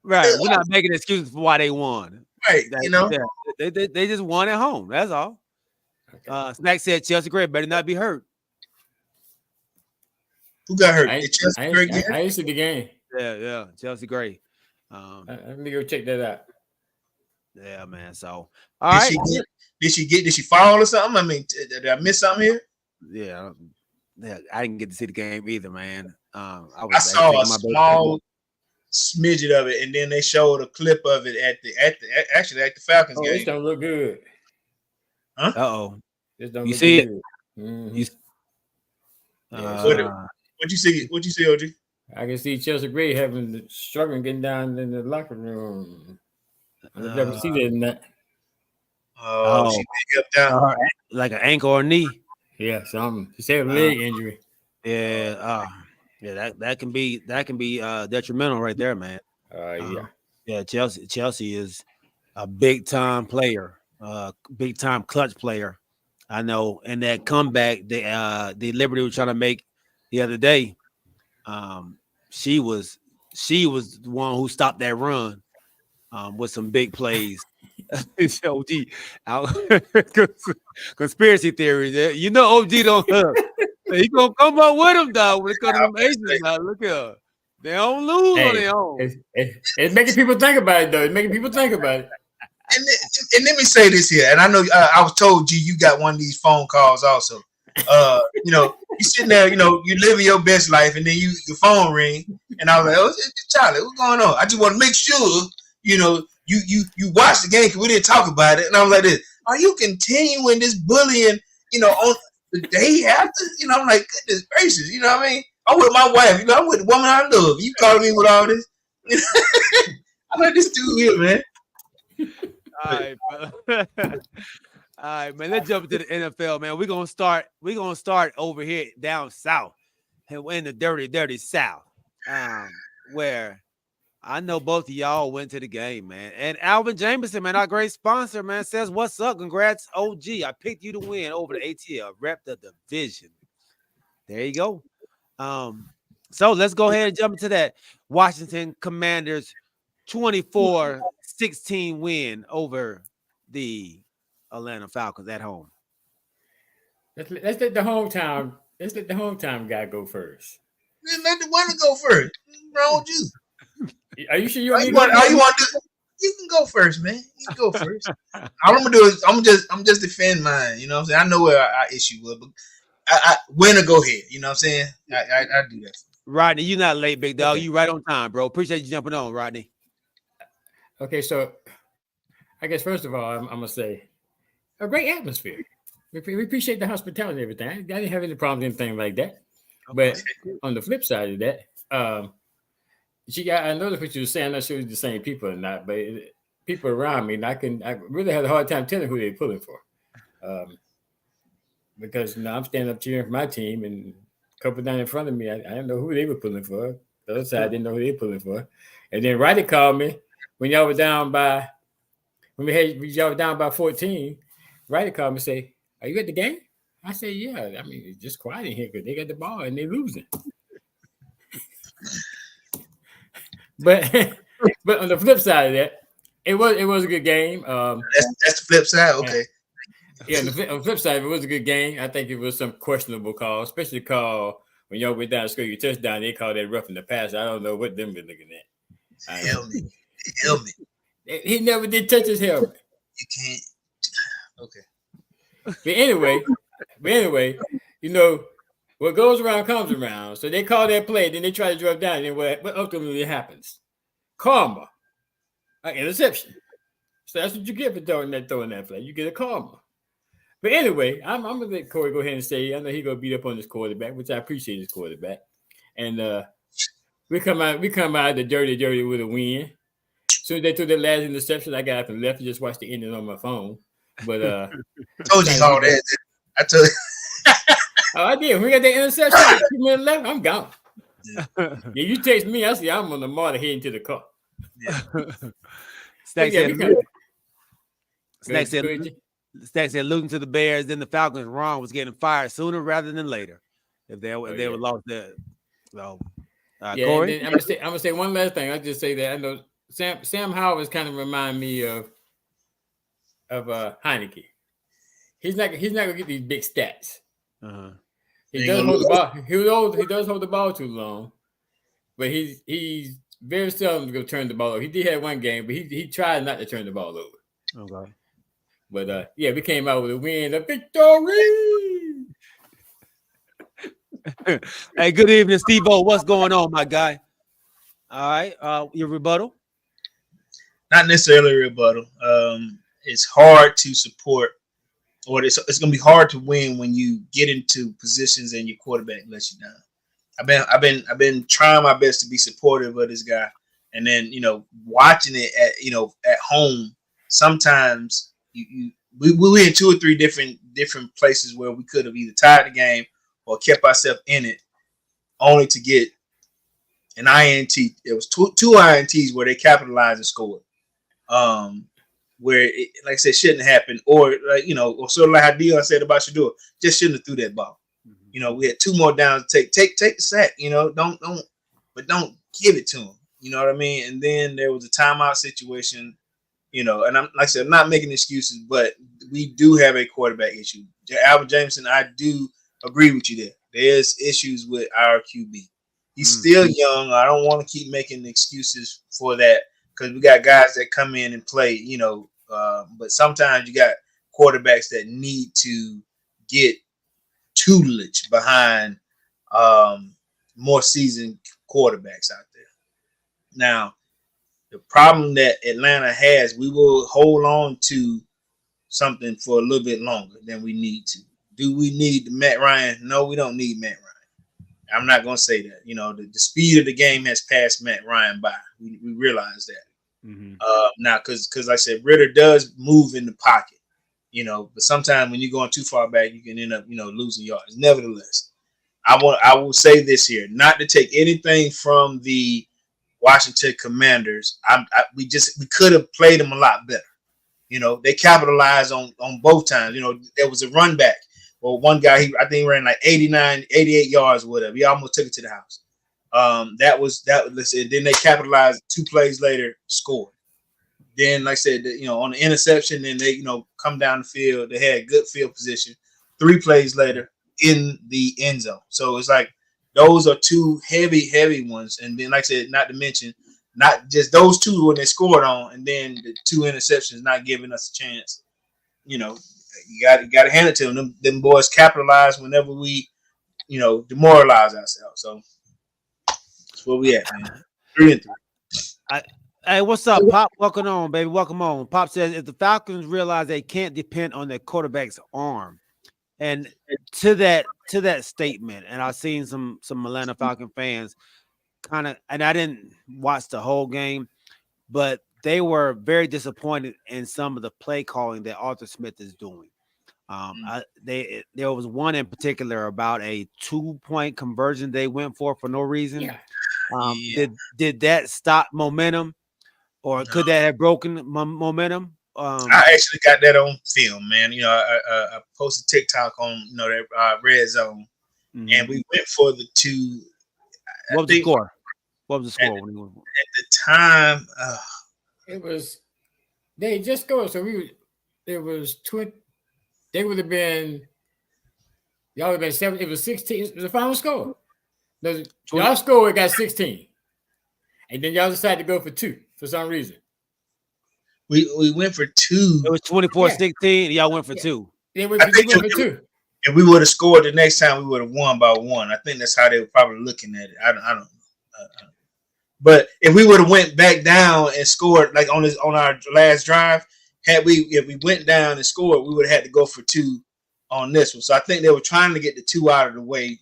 Right. We're not making excuses for why they won. Right. They just won at home. That's all. Okay. Snack said Chelsea Gray better not be hurt. Who got hurt? I didn't see the game. Yeah. Chelsea Gray. Let me go check that out. Yeah, man. So, all right. Did she fall or something? I mean, did I miss something here? Yeah, I didn't get to see the game either, man. I saw a small smidget of it, and then they showed a clip of it at the Falcons game. This don't look good. Huh? Uh-oh. This don't you look see good. it? Mm-hmm. What you see? What you see, OG? I can see Chelsea Gray struggling getting down in the locker room. I've never seen that in that. Oh, she picked up down like an ankle or knee. Yeah, something. She had a leg injury. Yeah, that can be detrimental right there, man. Yeah, Chelsea is a big time player, big time clutch player. I know, and that comeback the Liberty was trying to make the other day, she was the one who stopped that run with some big plays. OG, conspiracy theories. OG don't. He gonna come up with them, dog. When it comes to them Asians, now look here, they don't lose on their own. It's making people think about it, though. It's making people think about it. And let me say this here, and I know I was told you got one of these phone calls also. You sitting there, you living your best life, and then your phone ring, and I was like, "Oh, it's Charlie, what's going on?" I just want to make sure, you watched the game because we didn't talk about it, and I was like, "This, are you continuing this bullying, on the day after?" I'm like, goodness gracious, you know what I mean? I'm with my wife, I'm with the woman I love. You calling me with all this? I'm like, this dude here, man. All right, brother. All right, man. Let's jump into the NFL, man. We're gonna start over here down south, in the dirty South, where I know both of y'all went to the game, man. And Alvin Jameson, man, our great sponsor, man, says, "What's up? Congrats, OG. I picked you to win over the ATL, rep the division." There you go. So let's go ahead and jump into that Washington Commanders 24-16 win over the Atlanta Falcons at home. Let's let the hometown guy go first. Let the winner go first. What's wrong with you? Are you sure you want to do? You can go first, man. You can go first. All I'm gonna do is I'm just defend mine. You know what I'm saying? I know where our issue was, but I winner go ahead. You know what I'm saying? I do that. Rodney, you're not late, big dog. Okay. You right on time, bro. Appreciate you jumping on, Rodney. Okay, so I guess first of all, I'm gonna say a great atmosphere. We appreciate the hospitality and everything. I didn't have any problems, anything like that. Okay. But on the flip side of that, I noticed what you were saying. I'm not sure it's the same people or not, but people around me, and I really had a hard time telling who they're pulling for, because I'm standing up cheering for my team, and a couple down in front of me, I didn't know who they were pulling for. The other side didn't know who they were pulling for, and then Roddy called me when y'all were down by 14. Roddy called me and say, "Are you at the game?" I said, "Yeah." I mean, it's just quiet in here because they got the ball and they're losing. But on the flip side of that, it was a good game. That's the flip side. Okay. Yeah, on the flip side, it was a good game. I think it was some questionable call, especially the call when y'all went down to score your touchdown. They called that roughing the pass. I don't know what them been looking at. Helmet. He never did touch his helmet. You can't. Okay. But anyway, what goes around comes around. So they call that play, then they try to drop down, and what ultimately happens? Karma, an interception. So that's what you get for throwing that play. You get a karma. But anyway, I'm gonna let Corey go ahead and say, I know he's gonna beat up on his quarterback, which I appreciate his quarterback. And we come out the dirty with a win. So they threw the last interception. I got up and left and just watched the ending on my phone. But told you all that. I told you. Oh, I did. We got that interception. 2 minutes left. I'm gone. Yeah, you text me. I see I'm on the motor heading to the car. Yeah. Stack Yeah, said losing to the Bears, then the Falcons. Ron was getting fired sooner rather than later. If they would lost that. So, Corey? And then I'm gonna say one last thing. I just say that I know Sam Howell is kind of remind me of Heineke. He's not gonna get these big stats. Uh-huh. He does hold the ball. He does hold the ball too long, but he's very seldom going to turn the ball over. He did have one game, but he tried not to turn the ball over. Okay. But we came out with a win, a victory. Hey, good evening, Steve-O. What's going on, my guy? All right. Your rebuttal? Not necessarily a rebuttal. It's hard to support, or it's going to be hard to win when you get into positions and your quarterback lets you down. I've been trying my best to be supportive of this guy, and then watching it at home. Sometimes we were in 2 or 3 different places where we could have either tied the game or kept ourselves in it, only to get an INT. It was two INTs where they capitalized and scored. Where it, like I said, shouldn't happen, or or sort of like how Dion said about Shador, just shouldn't have threw that ball. We had 2 more downs to take the sack. Don't give it to him. You know what I mean? And then there was a timeout situation. And I'm like I said, I'm not making excuses, but we do have a quarterback issue. Alvin Jameson, I do agree with you there. There's issues with our QB. He's still young. I don't want to keep making excuses for that, because we got guys that come in and play, but sometimes you got quarterbacks that need to get tutelage behind more seasoned quarterbacks out there. Now, the problem that Atlanta has, we will hold on to something for a little bit longer than we need to. Do we need Matt Ryan? No, we don't need Matt Ryan. I'm not going to say that. The speed of the game has passed Matt Ryan by. We realize that. Now, because like I said, Ritter does move in the pocket, but sometimes when you're going too far back, you can end up, losing yards. Nevertheless, I will say this here, not to take anything from the Washington Commanders. We could have played them a lot better. They capitalized on both times. There was a run back. Well, one guy, I think he ran like 88 yards or whatever. He almost took it to the house. Then they capitalized 2 plays later, scored. Then, like I said, on the interception, then they, come down the field. They had good field position. 3 plays later in the end zone. So it's like those are 2 heavy ones. And then, like I said, not to mention, not just those 2 when they scored on, and then the 2 interceptions not giving us a chance. You got to hand it to them. Them boys capitalize whenever we, demoralize ourselves. So that's where we at, man. 3-3. Hey, what's up, Pop? Welcome on, baby. Welcome on. Pop says, if the Falcons realize they can't depend on their quarterback's arm, and to that statement, and I've seen some Atlanta Falcon fans kind of, and I didn't watch the whole game, but they were very disappointed in some of the play calling that Arthur Smith is doing. There was one in particular about a 2-point conversion they went for no reason. Yeah. Did that stop momentum, or could that have broken momentum? I actually got that on film, man. I posted TikTok on that red zone, and we went for the 2. What was the score? At the time, it was they just scored. So it was 20. They would have been. Y'all would have been 7. It was 16. It was the final score. Y'all scored, got 16, and then y'all decided to go for 2 for some reason. We went for 2. It was 24-16. Y'all went for 2. Yeah, we went for 2. If we would have scored the next time, we would have won by 1. I think that's how they were probably looking at it. I don't know. But if we would have went back down and scored like on our last drive, if we went down and scored, we would have had to go for 2 on this one. So I think they were trying to get the 2 out of the way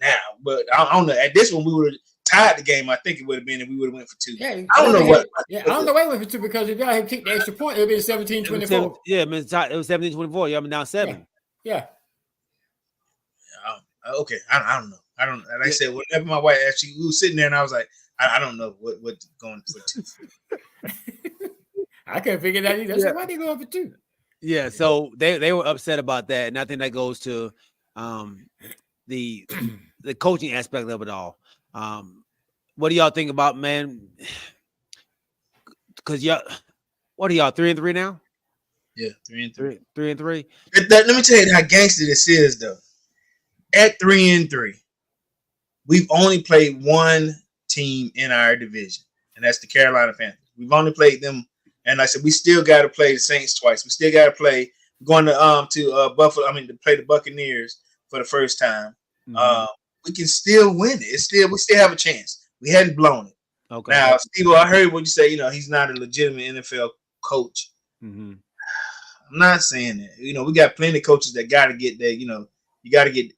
now. But I don't know. At this one, we would have tied the game. I think it would have been if we would have went for 2. Yeah, I don't know what. Yeah, I don't know why we went for 2, because if y'all had kicked the extra point, it would have been 17-24. Yeah, it was 17-24. Y'all been down 7. Yeah. Okay, I don't know. I don't. Like I said, whenever my wife actually, we were sitting there, and I was like, I don't know what going for 2. I couldn't figure that either. I said, why they going for 2? Yeah, so they were upset about that, and I think that goes to the coaching aspect of it all. What do y'all think about, man? Because what are y'all 3-3 now? Yeah, 3-3. 3-3. Let me tell you how gangster this is, though. At 3-3, we've only played one team in our division, and that's the Carolina Panthers. We've only played them, and like I said, we still got to play the Saints twice. We still got to play. We're going to Buffalo. I mean, to play the Buccaneers for the first time. Mm-hmm. We can still win it. We still have a chance. We hadn't blown it. Okay. Now, Steve, I heard what you say. He's not a legitimate NFL coach. Mm-hmm. I'm not saying that. We got plenty of coaches that got to get that. You got to get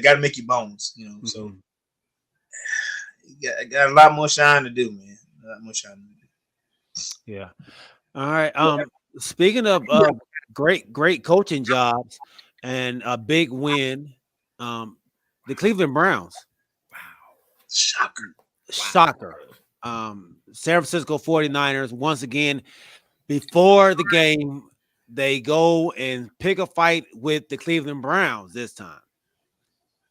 got to make your bones. Mm-hmm. So you got a lot more shine to do, man. A lot more shine to do. Yeah. All right. Speaking of great coaching jobs and a big win, the Cleveland Browns. Wow. Shocker. San Francisco 49ers, once again, before the game, they go and pick a fight with the Cleveland Browns this time.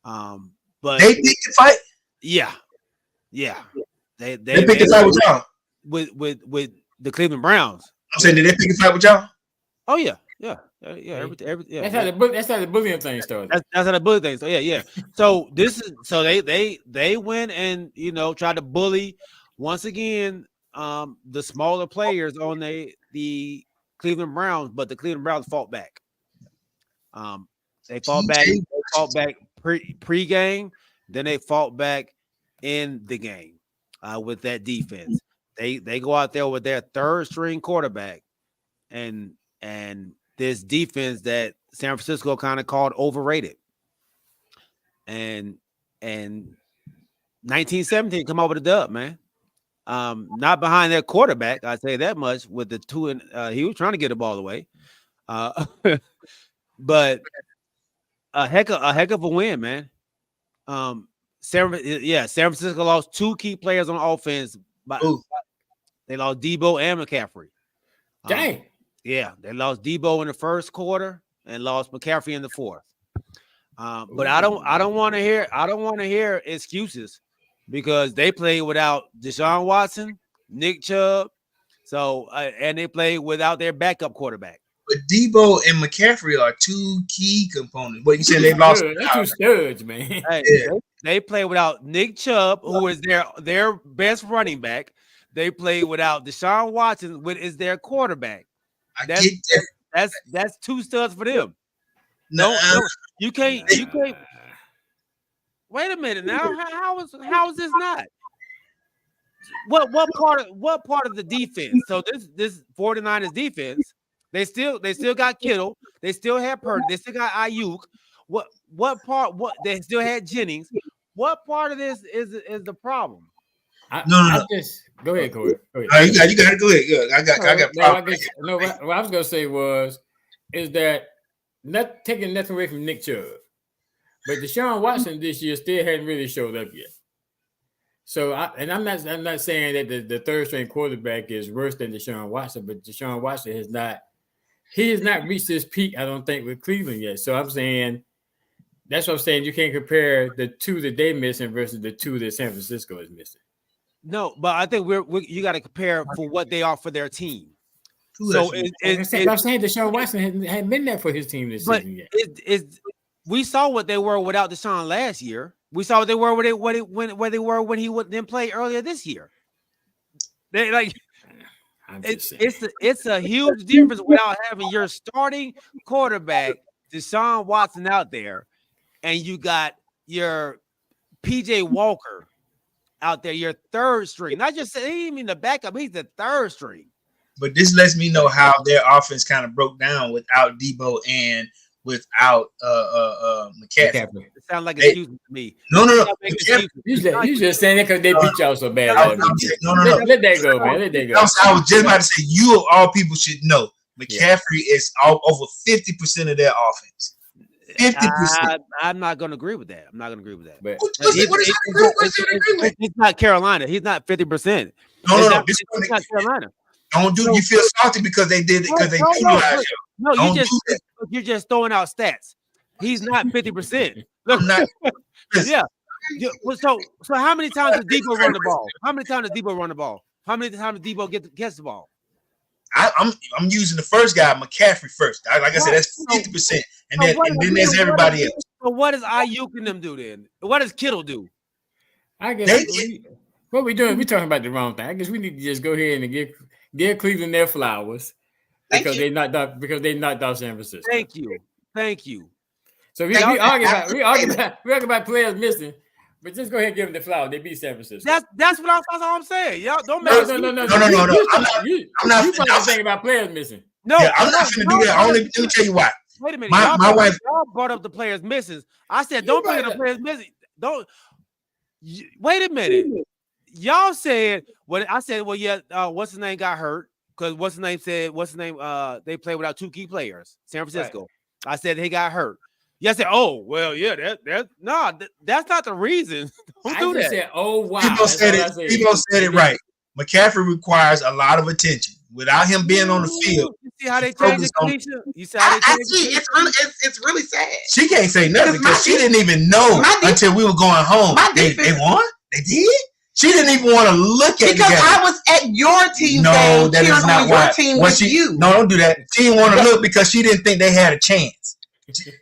But they picked the fight? Yeah. They picked a fight with y'all? With the Cleveland Browns. I'm saying, did they pick a fight with y'all? Oh, yeah. That's how the bullying thing started. That's how the bullying thing started. Yeah. So they went and tried to bully once again the smaller players on the Cleveland Browns, but the Cleveland Browns fought back. They fought back pre-game, then they fought back in the game with that defense. They go out there with their third string quarterback and this defense that San Francisco kind of called overrated. And 1917 come over the dub, man. Not behind their quarterback, I say that much. With the 2 and he was trying to get the ball away, but a heck of a win, man. San Francisco lost 2 key players on offense, but they lost Debo and McCaffrey. Dang. They lost Debo in the first quarter and lost McCaffrey in the fourth. But I don't want to hear excuses because they played without Deshaun Watson, Nick Chubb, so and they played without their backup quarterback. But Debo and McCaffrey are 2 key components. What you said they lost? They're 2 studs, man. They play without Nick Chubb, who is their best running back. They play without Deshaun Watson, which is their quarterback. That's 2 studs for them. No, you can't. Wait a minute now. How is this not? What part of the defense? So this 49ers defense, they still got Kittle, they still had Purdy, they still got Ayuk. What part? What they still had Jennings. What part of this is the problem? Go ahead, Corey. You got to go ahead. I got problems. What I was gonna say is that not taking nothing away from Nick Chubb, but Deshaun Watson this year still hadn't really showed up yet. So I'm not saying that the third string quarterback is worse than Deshaun Watson, but Deshaun Watson has not reached his peak, I don't think, with Cleveland yet. So I'm saying that's what I'm saying. You can't compare the 2 that they missing versus the 2 that San Francisco is missing. No, but I think you got to compare for what they are for their team. So I'm saying Deshaun Watson hadn't been there for his team this season yet. We saw what they were without Deshaun last year. We saw what they were where they were when he didn't play earlier this year. It's a huge difference without having your starting quarterback Deshaun Watson out there, and you got your PJ Walker out there, your third string. Not just even the backup, he's the third string. But this lets me know how their offense kind of broke down without Debo and without McCaffrey. It sounds like excuses to me. No. You just saying it because they beat y'all so bad. No. Let that go, man. Let that go. I was just about to say, you of all people should know McCaffrey is all over 50% of their offense. 50%. I'm not going to agree with that. I'm not going to agree with that. But He's not Carolina. He's not 50%. No. It's not Carolina. Don't do. You feel salty because they did it because they penalized you. No, you're just throwing out stats. He's not 50%. Look, yeah. So how many times does Debo run the ball? How many times does Debo run the ball? How many times does Debo gets the ball? I'm using the first guy, McCaffrey, first. Like I said, that's 50%, and then there's everybody else. So what does Ayuk and them do then? What does Kittle do? I guess what we're doing, we're talking about the wrong thing. I guess we need to just go ahead and give Cleveland their flowers because they knocked out San Francisco. Thank you. So we argue about players missing, but just go ahead and give them the flowers. They beat San Francisco. That's what I'm saying. Y'all don't make no. I'm not thinking about players missing. No, I'm not going to do that. Let me tell you why. Wait a minute. My wife brought up the players missing. I said, don't bring up the players missing. Don't. Wait a minute. Y'all said what I said. Well, yeah. What's his name got hurt because what's his name? They played without 2 key players. San Francisco. Right. I said he got hurt. Yes. Yeah, oh well. Yeah. That's not the reason. Don't do that. Said, oh wow. People said it right. McCaffrey requires a lot of attention. Without him being on the field, you see how they changed it, you see how they changed it? It's really sad. She can't say nothing because she didn't even know until we were going home. They won? They did? She didn't even want to look at it. Because I was at your team. No, that is not why. You. No, don't do that. She didn't want to look because she didn't think they had a chance.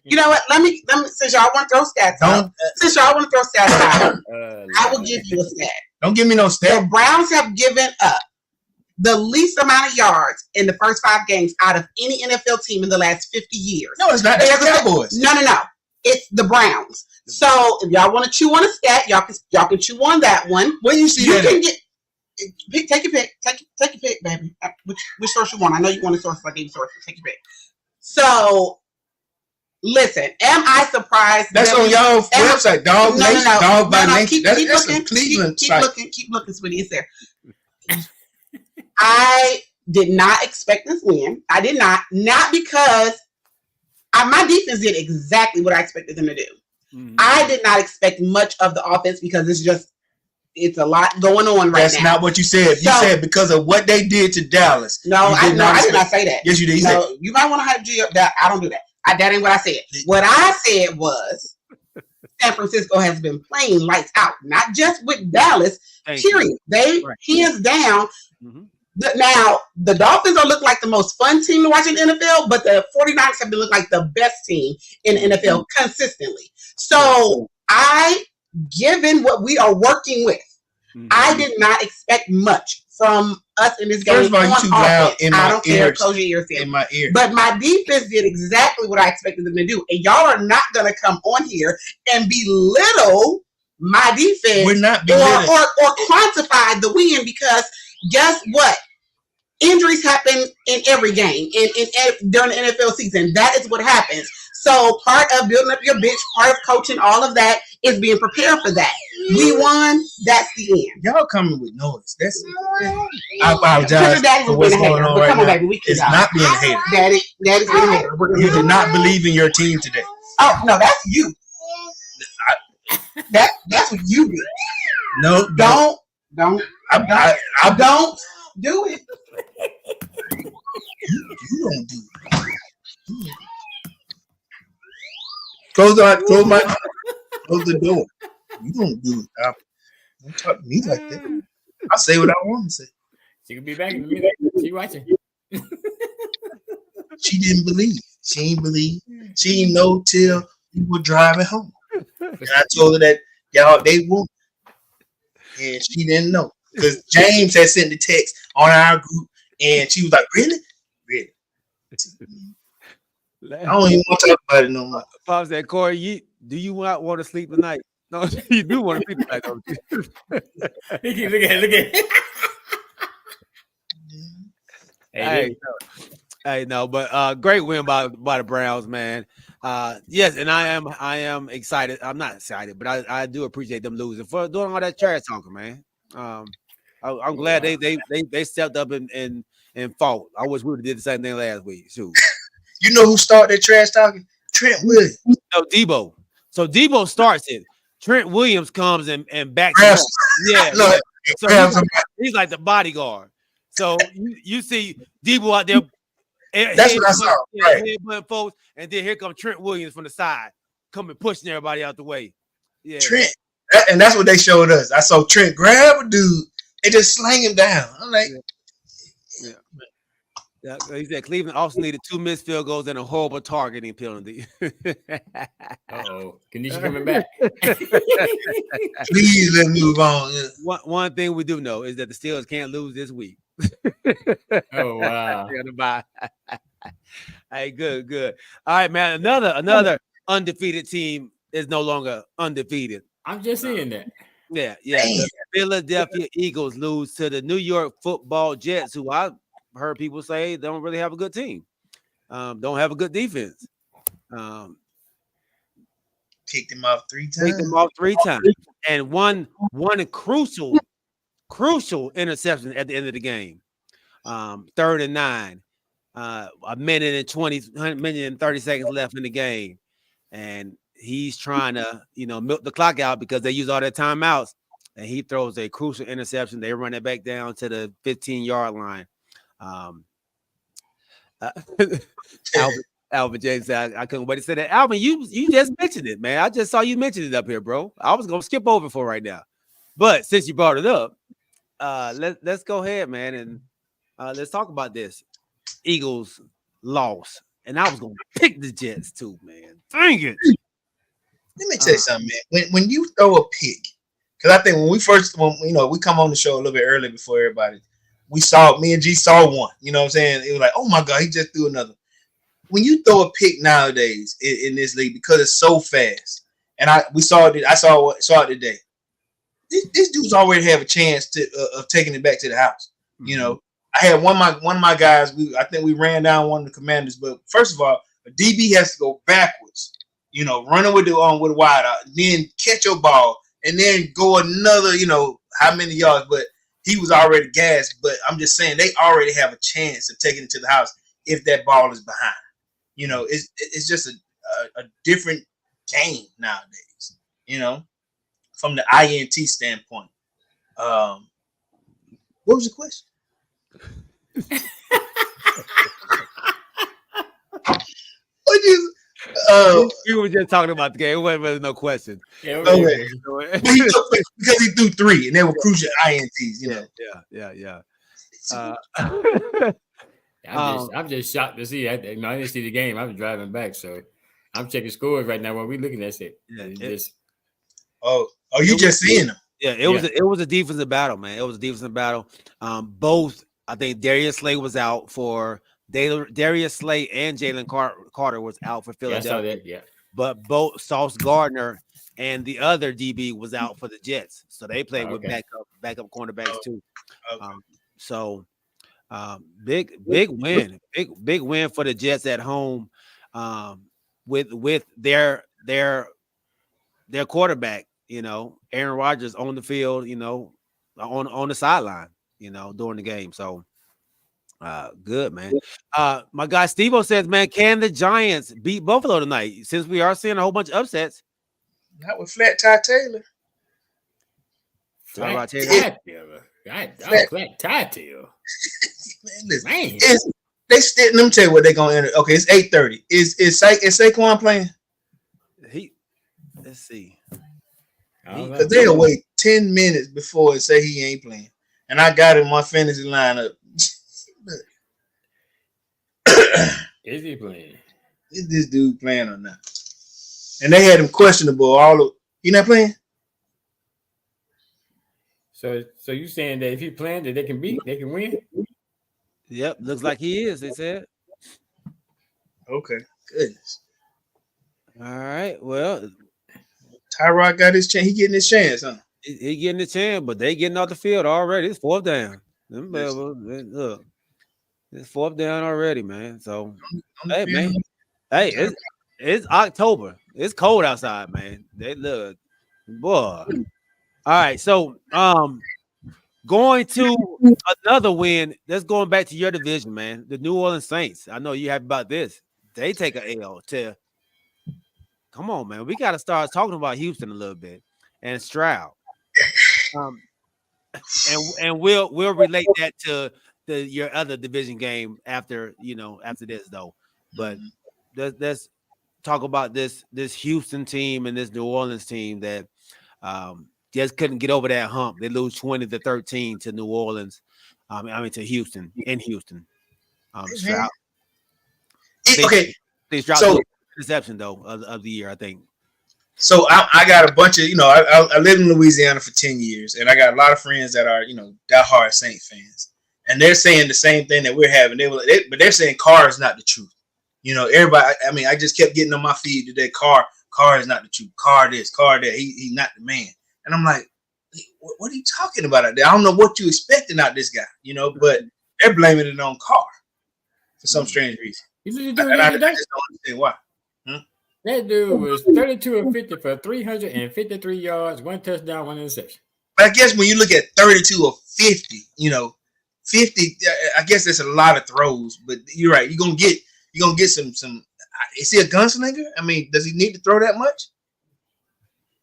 You know what? Let me since y'all want to throw stats out. Since y'all want to throw stats out, I will give you a stat. Don't give me no stat. The Browns have given up the least amount of yards in the first 5 games out of any NFL team in the last 50 years. No, it's not. It's the Cowboys. No. It's the Browns. So if y'all want to chew on a stat, y'all can chew on that one. When you see you can take your pick. Take your pick, baby. Which source you want? I know you want a source. I gave you sources. Take your pick. So listen, am I surprised? That's on y'all website, Dog Nation. Dog by Nation. That's looking. a Cleveland site. Keep looking, sweetie. It's there. I did not expect this win. I did not because my defense did exactly what I expected them to do. Mm-hmm. I did not expect much of the offense because it's a lot going on right now. That's not what you said. You said because of what they did to Dallas. No, I did not say that. Yes, you did. You might want to hype G up. That I don't do that. That ain't what I said. What I said was San Francisco has been playing lights out, not just with Dallas. Period. They hands down. Mm-hmm. Now, the Dolphins are looking like the most fun team to watch in the NFL, but the 49ers have been looking like the best team in the NFL consistently. So, given what we are working with, I did not expect much from us in this game. First of all, you too loud in my ears. Care. Close your ears in my ear. But my defense did exactly what I expected them to do. And y'all are not going to come on here and belittle my defense. We're not belittling. Or quantify the win because guess what? Injuries happen in every game during the NFL season. That is what happens. So part of building up your bench, part of coaching, all of that is being prepared for that. We won. That's the end. Y'all coming with noise. I apologize for what's going on right now. It's not being a hater. Daddy is being a hater. You did not believe in your team today. Oh no, that's you. That's what you did. No, don't do it. You don't do it. Close the door. You don't do it. Don't talk to me like that. I say what I want to say. She could be back in a minute. She watching. She didn't believe. She didn't believe. She didn't know till we were driving home. And I told her that they won. And she didn't know. Because James had sent the text on our group and she was like, Really? I don't even want to talk about it no more. Pop said, Corey, do you want to sleep tonight? No, you do want to sleep tonight, don't you? Look at it. Hey, no, but great win by the Browns, man. Yes, and I am excited. I'm not excited, but I do appreciate them losing for doing all that trash talking, man. I'm glad they stepped up and fought. I wish we would have did the same thing last week. Shoot. You know who started that trash talking? Trent Williams. No, Debo. So Debo starts it. Trent Williams comes and backs him up. Yeah. So he's like the bodyguard. So you see Debo out there. That's what I saw. Right. Headbutting folks, and then here comes Trent Williams from the side, coming pushing everybody out the way. Yeah. Trent, and that's what they showed us. I saw Trent grab a dude and just slang him down. I'm like, yeah. He said Cleveland also needed 2 missed field goals and a horrible targeting penalty. Oh, Kenesha coming back. Please let's move on. One thing we do know is that the Steelers can't lose this week. Oh wow! Hey, good. All right, man. Another undefeated team is no longer undefeated. I'm just seeing that. Yeah. The Philadelphia Eagles lose to the New York Football Jets, who I heard people say don't really have a good team, don't have a good defense. Kicked him off 3 times. And one crucial interception at the end of the game. 3rd and 9. A minute and 30 seconds left in the game. And he's trying to, milk the clock out because they use all their timeouts. And he throws a crucial interception. They run it back down to the 15-yard line. Alvin James said, I couldn't wait to say that. Alvin, you just mentioned it, man. I just saw you mention it up here, bro. I was gonna skip over for right now, but since you brought it up, let's go ahead, man, and let's talk about this Eagles loss. And I was gonna pick the Jets too, man. Dang it! Let me tell you something, man. When you throw a pick, because I think when we come on the show a little bit early before everybody, me and G saw one. You know what I'm saying? It was like, oh my God, he just threw another. When you throw a pick nowadays in this league, because it's so fast, and I saw it today. This dude's already have a chance of taking it back to the house. Mm-hmm. I had one of my guys. I think we ran down one of the Commanders. But first of all, a DB has to go backwards. Running with the wide out, then catch your ball, and then go another. How many yards? But he was already gassed. But I'm just saying they already have a chance of taking it to the house if that ball is behind. It's just a different game nowadays, from the INT standpoint. What was the question? We were just talking about the game. It wasn't really no question. Yeah, because he threw 3 and they were crucial INTs, Yeah. I'm just shocked to see. I didn't see the game. I was driving back, so I'm checking scores right now while we're looking at it. You just seeing them? Yeah, it was a defensive battle, man. It was a defensive battle. Both, I think Darius Slay was out for Darius Slay and Jalen Carter was out for Philadelphia. Yeah, I saw that. Yeah, but both Sauce Gardner and the other DB was out for the Jets, so they played with backup cornerbacks too. Okay. Big win for the Jets at home, with their quarterback, Aaron Rodgers on the field, on the sideline, during the game. So good, man. My guy Steve-O says, man, can the Giants beat Buffalo tonight? Since we are seeing a whole bunch of upsets. Not with Flat Ty Taylor. Flat Ty Taylor. Flat Ty Taylor. Man. They still. Let me tell you what they're gonna enter. Okay, it's 8:30. Is Saquon playing? Let's see. Because they'll wait 10 minutes before it say he ain't playing, and I got him in my fantasy lineup. Is he playing? Is this dude playing or not? And they had him questionable. He not playing. So you saying that if he playing, that they can win? Yep, looks like he is. They said. Okay, goodness. All right. Well, Tyrod got his chance. He getting his chance, huh? He getting the chance, but they getting off the field already. It's 4th down. Look, it's 4th down already, man. So, hey, man. Hey, it's October. It's cold outside, man. They look, boy. All right, so going to another win. That's going back to your division, man. The New Orleans Saints. I know you happy about this. They take an L to Come on, man. We got to start talking about Houston a little bit and Stroud. And we'll relate that to your other division game after this though. But let's talk about this Houston team and this New Orleans team that just couldn't get over that hump. They lose 20-13 to New Orleans. To Houston in Houston. Stroud. Okay, Stroud so reception though of the year, I think. So I got a bunch of, I lived in Louisiana for 10 years, and I got a lot of friends that are, diehard Saint fans, and they're saying the same thing that we're having. But they're saying Carr is not the truth. Everybody. I mean, I just kept getting on my feed today. Carr is not the truth. Carr this, Carr that. He's not the man. And I'm like, what are you talking about out there? I don't know what you expecting out this guy. But they're blaming it on Carr for some strange reason. I just don't understand why. That dude was 32 of 50 for 353 yards, 1 touchdown, 1 interception. But I guess when you look at 32 of 50, 50, I guess that's a lot of throws. But you're right. You're gonna get some. Is he a gunslinger? I mean, does he need to throw that much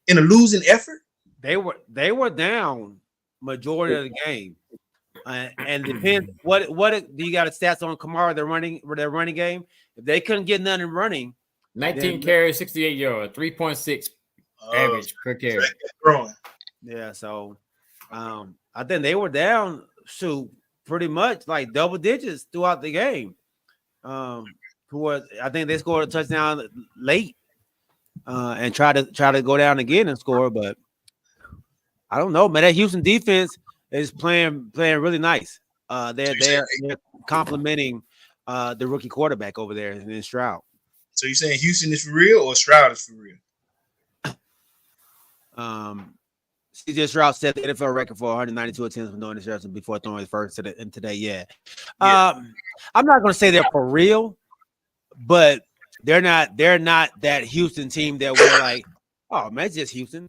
in a losing effort? They were down majority of the game, and depends what do you got a stats on Kamara their running game? If they couldn't get nothing running. 19 carries, 68 yards, 3.6 average per carry. Yeah, so I think they were down pretty much like double digits throughout the game. I think they scored a touchdown late and try to go down again and score, but I don't know, man. That Houston defense is playing really nice. They're complimenting the rookie quarterback over there in Stroud. So you're saying Houston is for real or Stroud is for real? CJ Stroud set the NFL record for 192 attempts with no interceptions before throwing his first today. Yeah. I'm not going to say they're for real, but they're not that Houston team that we're like, oh man, it's just Houston.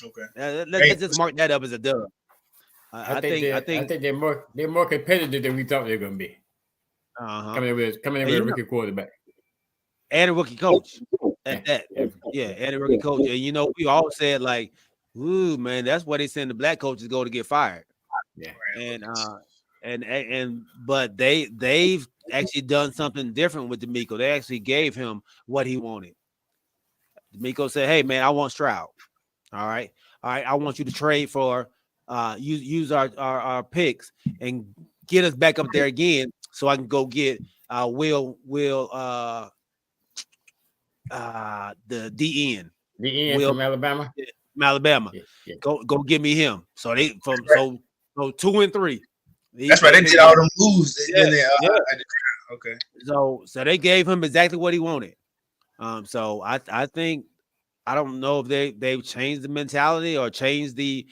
Okay. Let's just mark that up as a dub. I think they're more competitive than we thought they were going to be. Coming in with a rookie quarterback. And a rookie coach at that. Yeah, and a rookie coach. And we all said like, ooh, man, that's why they send the black coaches go to get fired. Yeah. But they've actually done something different with D'Amico. They actually gave him what he wanted. D'Amico said, hey man, I want Stroud. All right. I want you to trade for use our picks and get us back up there again so I can go get Will the DN. DN from Alabama. Alabama. Yeah. Go get me him. So they so 2 and 3. That's right. They did all them moves. Okay. So they gave him exactly what he wanted. So I think I don't know if they've changed the mentality or changed the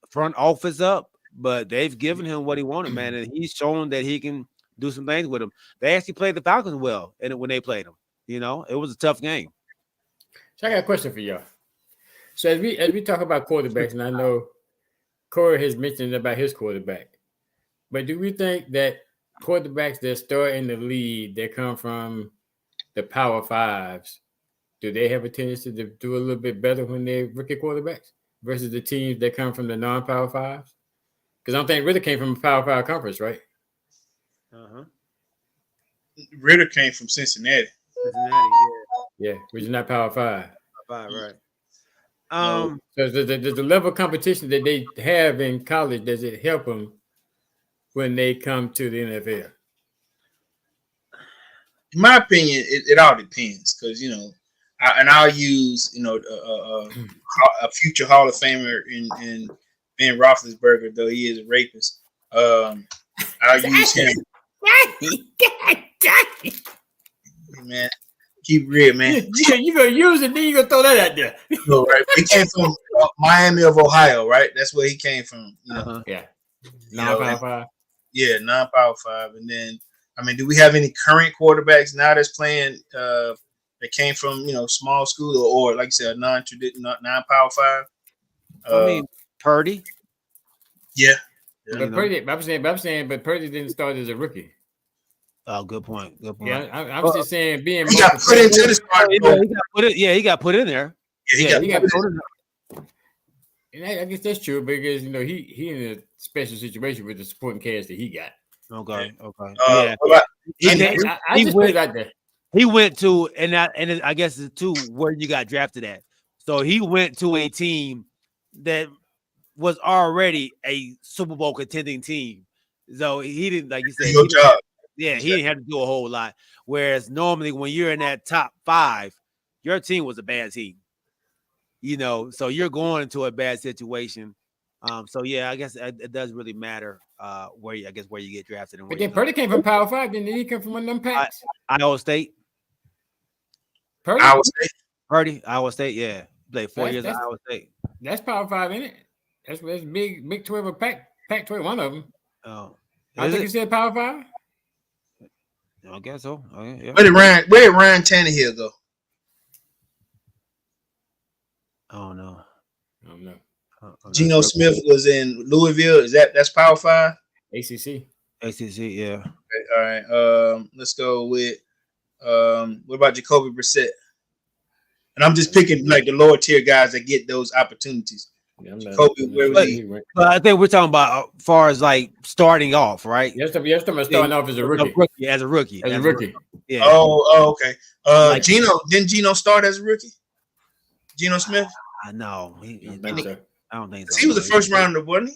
front office up, but they've given him what he wanted, man, and he's shown that he can do some things with him. They actually played the Falcons well, and when they played them. It was a tough game. So I got a question for y'all. So as we talk about quarterbacks, and I know Corey has mentioned about his quarterback, but do we think that quarterbacks that start in the league that come from the Power Fives, do they have a tendency to do a little bit better when they're rookie quarterbacks versus the teams that come from the non-Power Fives? Because I don't think Ritter came from a Power Five conference, right? Ritter came from Cincinnati. Yeah, which is not Power Five. Right. So the level of competition that they have in college, does it help them when they come to the NFL? In my opinion, it all depends because I'll use a future Hall of Famer in Ben Roethlisberger, though he is a rapist. I'll use him. Man, keep real, man. You gonna use it, then you gonna throw that out there. Right? He came from Miami of Ohio, right? That's where he came from. Yeah, non-Power Five. Yeah, non-Power Five. And then, do we have any current quarterbacks now that's playing that came from small school or like you said, non-Power Five? Purdy. Yeah. But Purdy, I'm saying, but Purdy didn't start as a rookie. Oh, good point. Good point. Yeah, I'm just saying being. He got put into the starting. He got put in there. Yeah, he got put in there. And I guess that's true because he in a special situation with the supporting cast that he got. Okay. Yeah. I just put it out there. He went to I guess it's too where you got drafted at. So he went to a team that was already a Super Bowl contending team. So he didn't, like you said, he didn't have to do a whole lot. Whereas normally when you're in that top 5, your team was a bad team. So you're going into a bad situation. So yeah, I guess it does really matter where you get drafted. But then Purdy came from Power 5, didn't he come from one of them packs? Iowa State. Purdy? Iowa State, yeah. Played 4 years at Iowa State. That's Power 5, isn't it? That's Big 12 or Pac 12, one of them. Oh. I think it said Power 5. I guess so. Okay, yeah. Where did Ryan Tannehill go? Oh no. Geno Smith was in Louisville. That's Power 5? ACC, yeah. Okay, all right. Let's go with what about Jacoby Brissett? And I'm just picking like the lower tier guys that get those opportunities. Jacoby, where was he? But I think we're talking about as far as like starting off, right? Yes, starting off as a rookie. As a rookie. Yeah. Oh, okay. Didn't Geno start as a rookie? Geno Smith? No. I don't think so. He was the first rounder, wasn't he?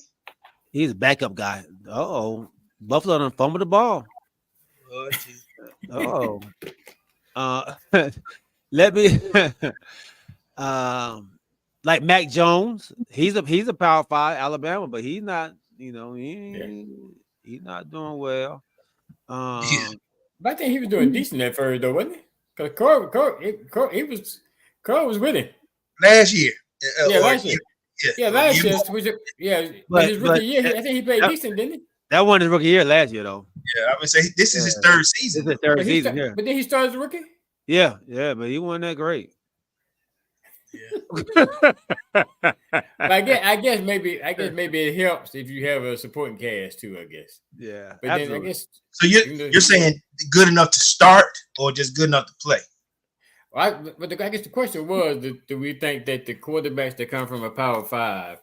He's a backup guy. Buffalo done fumbled the ball. Let me like Mac Jones. He's a Power 5 Alabama, but he's not. He's not doing well. But I think he was doing decent at first, though, wasn't he? Because Carl was with him last year. Last year. But his rookie year, I think he played decent, didn't he? That wasn't his rookie year last year, though. Yeah, I would say this is his third season. This is his third season. But then he started as a rookie. Yeah, but he wasn't that great. Yeah. I guess maybe it helps if you have a supporting cast too. I guess. Yeah, but absolutely. Then I guess. So you're saying good enough to start or just good enough to play? I guess the question was: do we think that the quarterbacks that come from a Power 5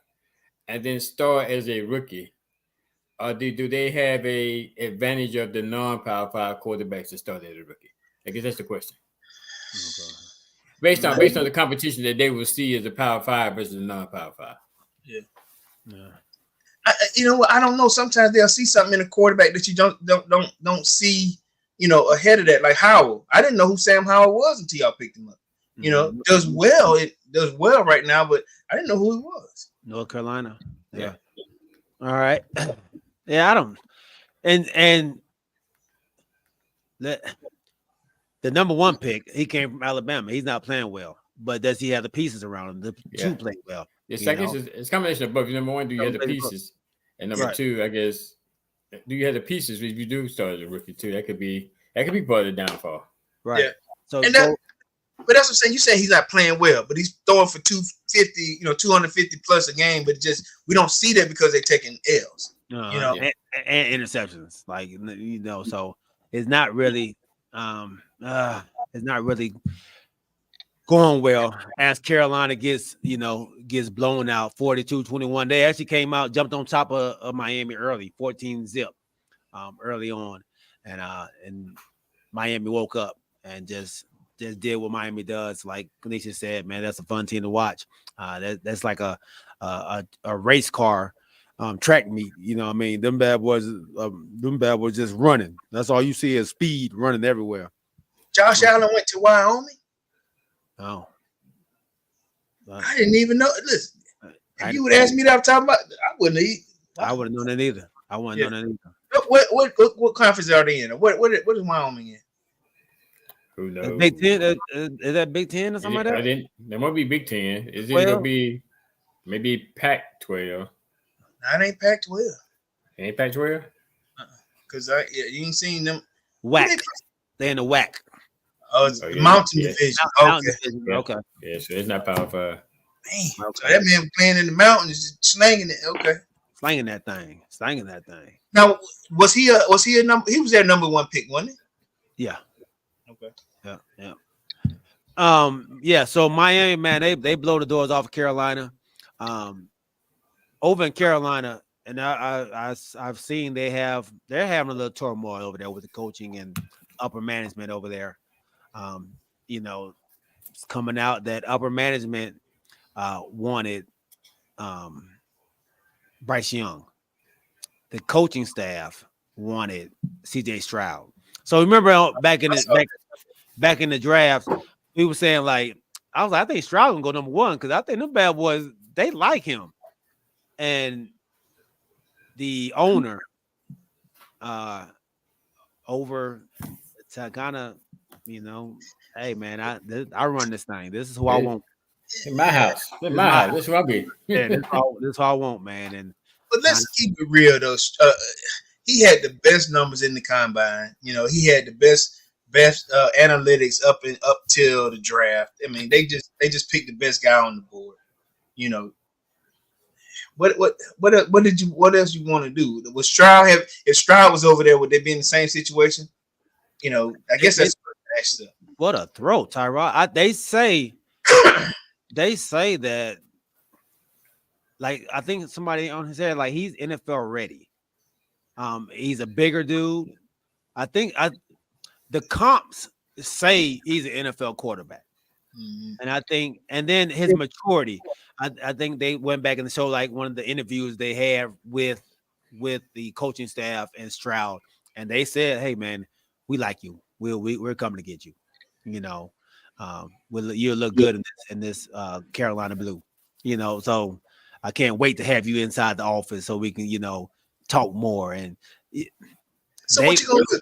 and then start as a rookie, or do they have a advantage of the non-Power 5 quarterbacks that start as a rookie? I guess that's the question. Okay. Based on the competition that they will see as a Power 5 versus a non-Power 5. Yeah. I don't know. Sometimes they'll see something in a quarterback that you don't see. Ahead of that, like Howell. I didn't know who Sam Howell was until y'all picked him up. Does well. It does well right now, but I didn't know who he was. North Carolina. Yeah. All right. Yeah, I don't. And the number 1 pick, he came from Alabama. He's not playing well, but does he have the pieces around him to play well? It's a combination of both. Number 1, do you have the pieces? And number 2, I guess, do you have the pieces if you do start as a rookie too? That could be part of the downfall. Right. Yeah. But that's what I'm saying. You say he's not playing well, but he's throwing for 250, 250 plus a game. But we don't see that because they're taking L's. And interceptions, so it's not really going well as Carolina gets blown out 42-21. They actually came out, jumped on top of Miami early, 14-0 early on, and Miami woke up and just did what Miami does. Like Kanisha said, man, that's a fun team to watch. That's like a race car track meet. Them bad boys just running. That's all you see is speed running everywhere. Josh Allen went to Wyoming. Oh, I didn't even know. Listen, if you would ask me that I'm talking about, I wouldn't have. I wouldn't known that either. I wouldn't know that either. What conference are they in? What is Wyoming in? Who knows? Big 10? Is that Big 10 or something like that? There might be Big 10. Is it gonna be maybe Pac-12? That ain't Pac-12. Ain't Pac-12? Because you ain't seen them. WAC. They're in the WAC. Oh, it's the Mountain Division. Okay. Yeah, so it's not Power 5. Man, so that man playing in the mountains, just slanging it. Okay. Slanging that thing. Now, was he a number? He was their number one pick, wasn't he? Yeah. Okay. Yeah. Yeah. So Miami, man, they blow the doors off of Carolina. Over in Carolina, and I've seen they're having a little turmoil over there with the coaching and upper management over there. You know, it's coming out that upper management wanted Bryce Young. The coaching staff wanted CJ Stroud. So remember back in the draft, we were saying like, I think Stroud gonna go number one because I think them bad boys, they like him. And the owner over to kind of, you know, hey man, I run this thing. This is who I want. In my house. In my house. This is what I be. Yeah, this is how I want, man. And but let's keep it real though. He had the best numbers in the combine. You know, he had the best analytics up till the draft. I mean, they just picked the best guy on the board. You know, what else you want to do? Was Stroud if Stroud was over there, would they be in the same situation? You know, I guess that's stuff. What a throw, Tyrod. They say that, like, I think somebody on his head, like, he's NFL ready. He's a bigger dude. I think the comps say he's an NFL quarterback. Mm-hmm. And then his maturity. I think they went back and showed like one of the interviews they had with the coaching staff and Stroud, and they said, "Hey man, we like you. We're coming to get you. You know, you'll look good in this Carolina blue. You know, so I can't wait to have you inside the office so we can, you know, talk more." And so what you gonna do?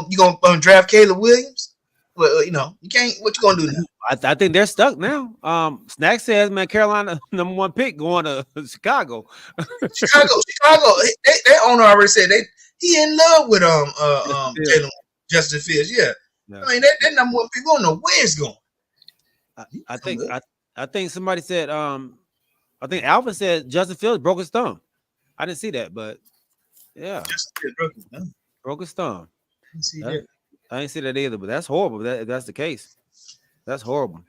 You gonna draft Caleb Williams? Well, you know, you can't. What you gonna do now? I think they're stuck now. Snack says, man, Carolina number one pick going to Chicago. Chicago. Their owner already said he in love with Justin Fields. Yeah. I mean that number one pick. Don't know where it's going. I think somebody said. I think Alvin said Justin Fields broke his thumb. I didn't see that, but yeah, Justin Fields broke his thumb. Broke his thumb. I didn't see that either, but that's horrible. If that's the case. That's horrible.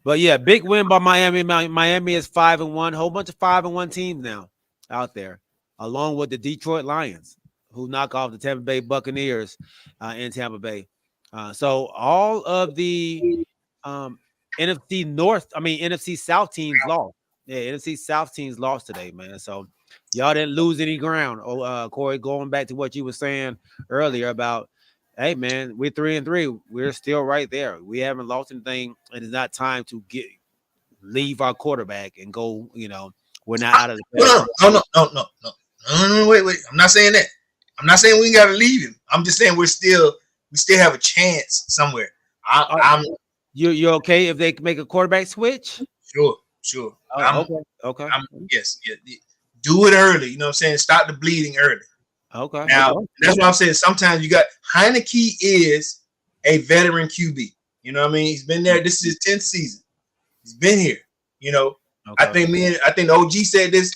But yeah, big win by Miami. Miami is 5-1. Whole bunch of 5-1 teams now out there, along with the Detroit Lions, who knock off the Tampa Bay Buccaneers in Tampa Bay. So all of the NFC South teams lost. Yeah, NFC South teams lost today, man. So y'all didn't lose any ground. Corey, going back to what you were saying earlier about, hey man, we're 3-3. We're still right there. We haven't lost anything. It is not time to leave our quarterback and go. You know, we're not out of the. No. Wait. I'm not saying that. I'm not saying we got to leave him. I'm just saying we still have a chance somewhere. You're okay if they make a quarterback switch? Sure. Okay. Yes. Do it early. You know what I'm saying? Stop the bleeding early. Okay. Now, that's what I'm saying. Sometimes you got Heineke is a veteran QB. You know what I mean? He's been there. This is his 10th season. He's been here. You know, okay. I think the OG said this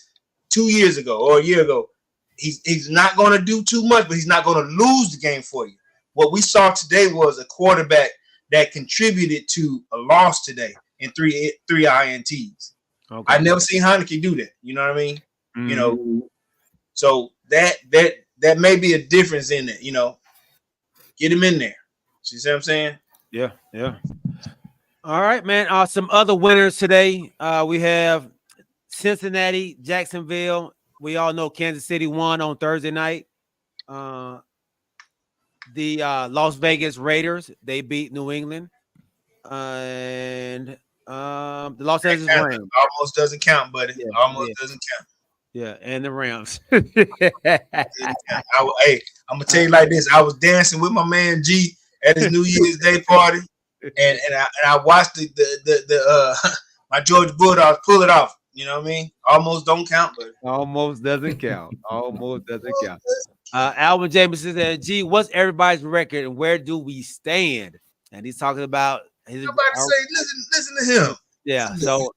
2 years ago or a year ago. He's not going to do too much, but he's not going to lose the game for you. What we saw today was a quarterback that contributed to a loss today in three INTs. Okay. I never seen Heineke do that. You know what I mean? Mm-hmm. You know, so that may be a difference in it. You know, get him in there. See what I'm saying? Yeah. All right, man. Some other winners today. We have Cincinnati, Jacksonville. We all know Kansas City won on Thursday night. The Las Vegas Raiders, they beat New England. And the Los Angeles Rams. Almost doesn't count, buddy. Yeah, doesn't count. Yeah, and the Rams. I'm gonna tell you like this. I was dancing with my man G at his New Year's Day party, and I watched the my Georgia Bulldogs pull it off. You know what I mean? Almost don't count, but almost doesn't count. Alvin Jameson said, "G, what's everybody's record and where do we stand?" And he's talking about his. I'm about to say, listen to him. Yeah. So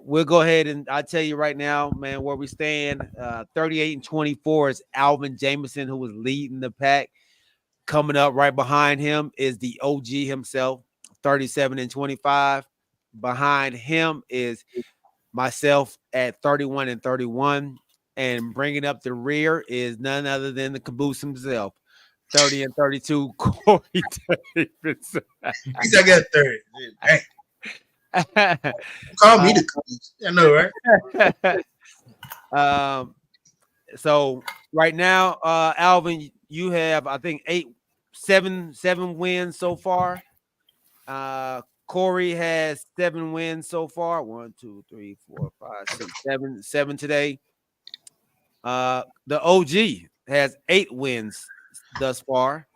We'll go ahead and I'll tell you right now, man, where we stand. 38-24 is Alvin Jameson, who was leading the pack. Coming up right behind him is the OG himself, 37-25. Behind him is myself at 31-31. And bringing up the rear is none other than the caboose himself, 30-32. Corey Davis. He's I got 30. Dang. Call me the caboose. I know, right? So right now, Alvin, you have I think seven wins so far. Corey has 7 wins so far. 1, 2, 3, 4, 5, 6, 7 today. The OG has 8 wins thus far,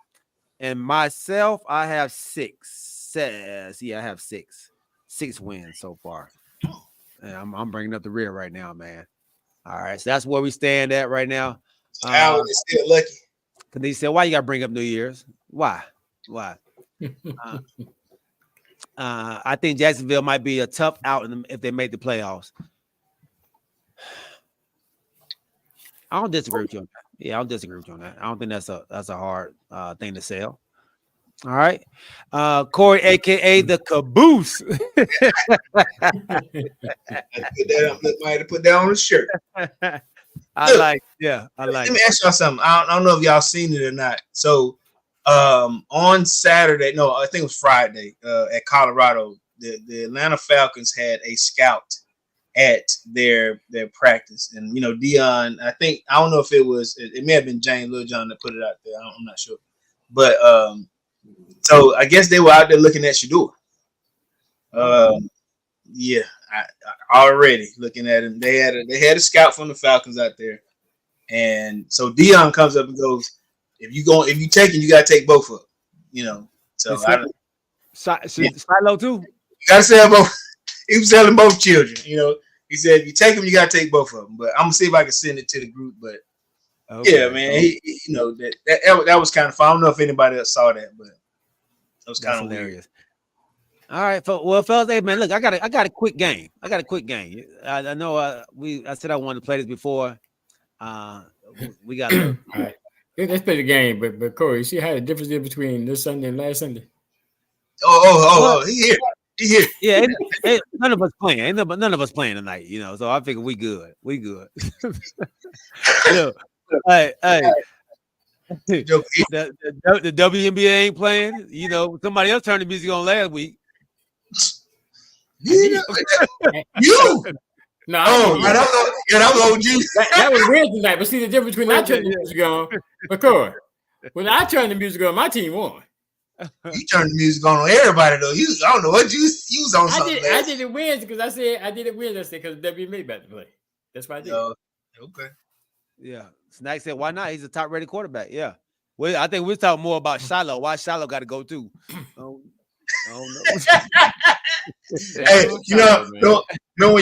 and myself, I have 6. I have 6 wins so far. And I'm bringing up the rear right now, man. All right, so that's where we stand at right now. Al is still lucky. Because he said, "Why you got to bring up New Year's? Why? I think Jacksonville might be a tough out if they make the playoffs." I don't disagree with you on that. Yeah, I don't disagree with you on that. I don't think that's a hard thing to sell. All right. Corey, aka the caboose. Might have put that on the shirt. I like. Let me ask y'all something. I don't know if y'all seen it or not. So on Saturday, no, I think it was Friday, at Colorado, the Atlanta Falcons had a scout at their practice, and Dion, I don't know if it may have been James Lil John that put it out there. I'm not sure, but so I guess they were out there looking at Shador. Yeah, I already looking at him. They had a scout from the Falcons out there, and so Dion comes up and goes, "If you take him, you gotta take both of them." So Silo too. You gotta sell both. He was selling both children. He said, "If you take them, you gotta take both of them." But I'm gonna see if I can send it to the group. But okay. Yeah, man, that was kind of fun. I don't know if anybody else saw that, but that was kind of hilarious. All right, well, fellas, hey man, look, I got a quick game. I know I said I wanted to play this before. We got all right. Let's play the game, but Corey, you see how the difference is between this Sunday and last Sunday? Oh, he here. Yeah, none of us playing. None of us playing tonight, So I figure we good. Hey. The WNBA ain't playing. Somebody else turned the music on last week. You. No, that was OG. That was Wednesday night. But see the difference between I turned the music on, but Corey, when I turned the music on, my team won. You turned the music on everybody though. I don't know what you was on. I did it Wednesday because I said I did it Wednesday because WNBA about to play. That's why I did. Okay. Yeah. Snack said, "Why not? He's a top-rated quarterback." Yeah. Well, I think we're talking more about Shiloh. Why Shiloh got to go too? I don't know. Hey, when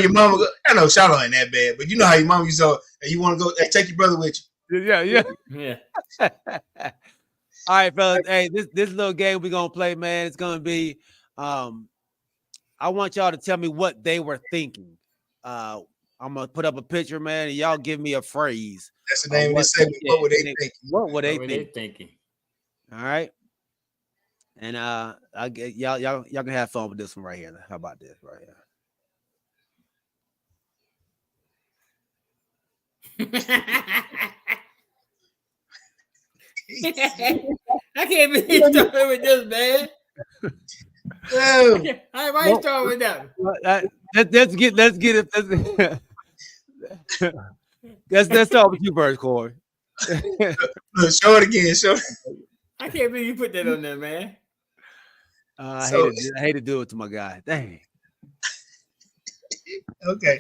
your mama I know Shiloh ain't that bad, but you know how your mama used to, you want to go, take your brother with you. Yeah. All right, fellas. Hey, this little game we're gonna play, man. It's gonna be I want y'all to tell me what they were thinking. I'm gonna put up a picture, man, and y'all give me a phrase. That's the name of this segment. What were they thinking? What were they thinking? All right. And y'all can have fun with this one right here. How about this right here? I can't believe you started with this, man. Why you starting with that? Let's get it. Let's start with you first, Corey. Show it again. Show it. I can't believe you put that on there, man. I hate to do it to my guy. Dang. Okay.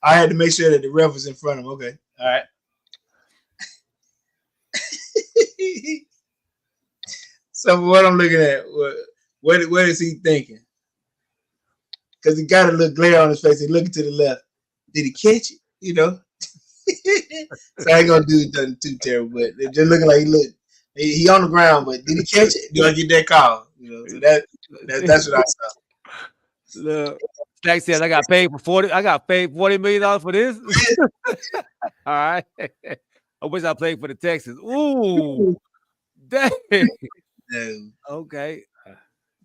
I had to make sure that the ref was in front of him. Okay. All right. So what I'm looking at, what is he thinking? Because he got a little glare on his face. He's looking to the left. Did he catch it? So I ain't gonna do nothing too terrible, but they're just looking like he on the ground, but did he catch it? Do I get that call? So that's what I saw. Look, Stack says I got paid for 40. I got paid $40 million for this. All right. I wish I played for the Texans. Ooh, dang. No. Okay.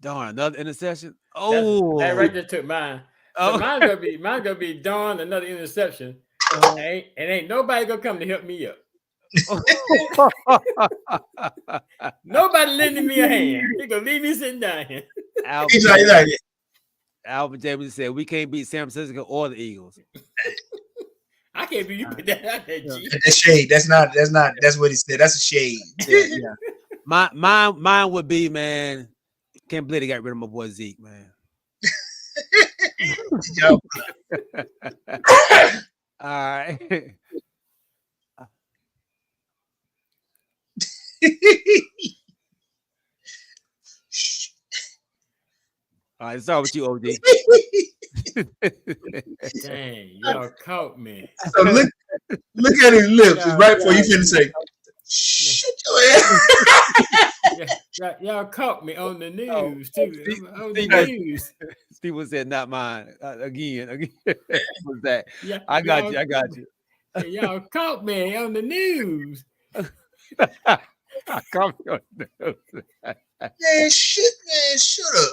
Darn, another interception. Oh, that right there took mine. So mine's gonna be darn another interception. Ain't nobody gonna come to help me up. Nobody lending me a hand. They gonna leave me sitting down here. Alvin James said we can't beat San Francisco or the Eagles. I can't believe you put that out there, G. That's shade. That's what he said. That's a shade. Yeah. Mine would be, man. Can't believe they got rid of my boy Zeke, man. All right. All right, let's start with you, OG. Dang, y'all caught me. So look at his lips. It's right before you finna say, shut your ass. Y'all caught me on the news, too. On the news. Steve said, not mine. Again. Was that? Yeah, I got you. Y'all caught me on the news. I caught me on the news. Man, shut up.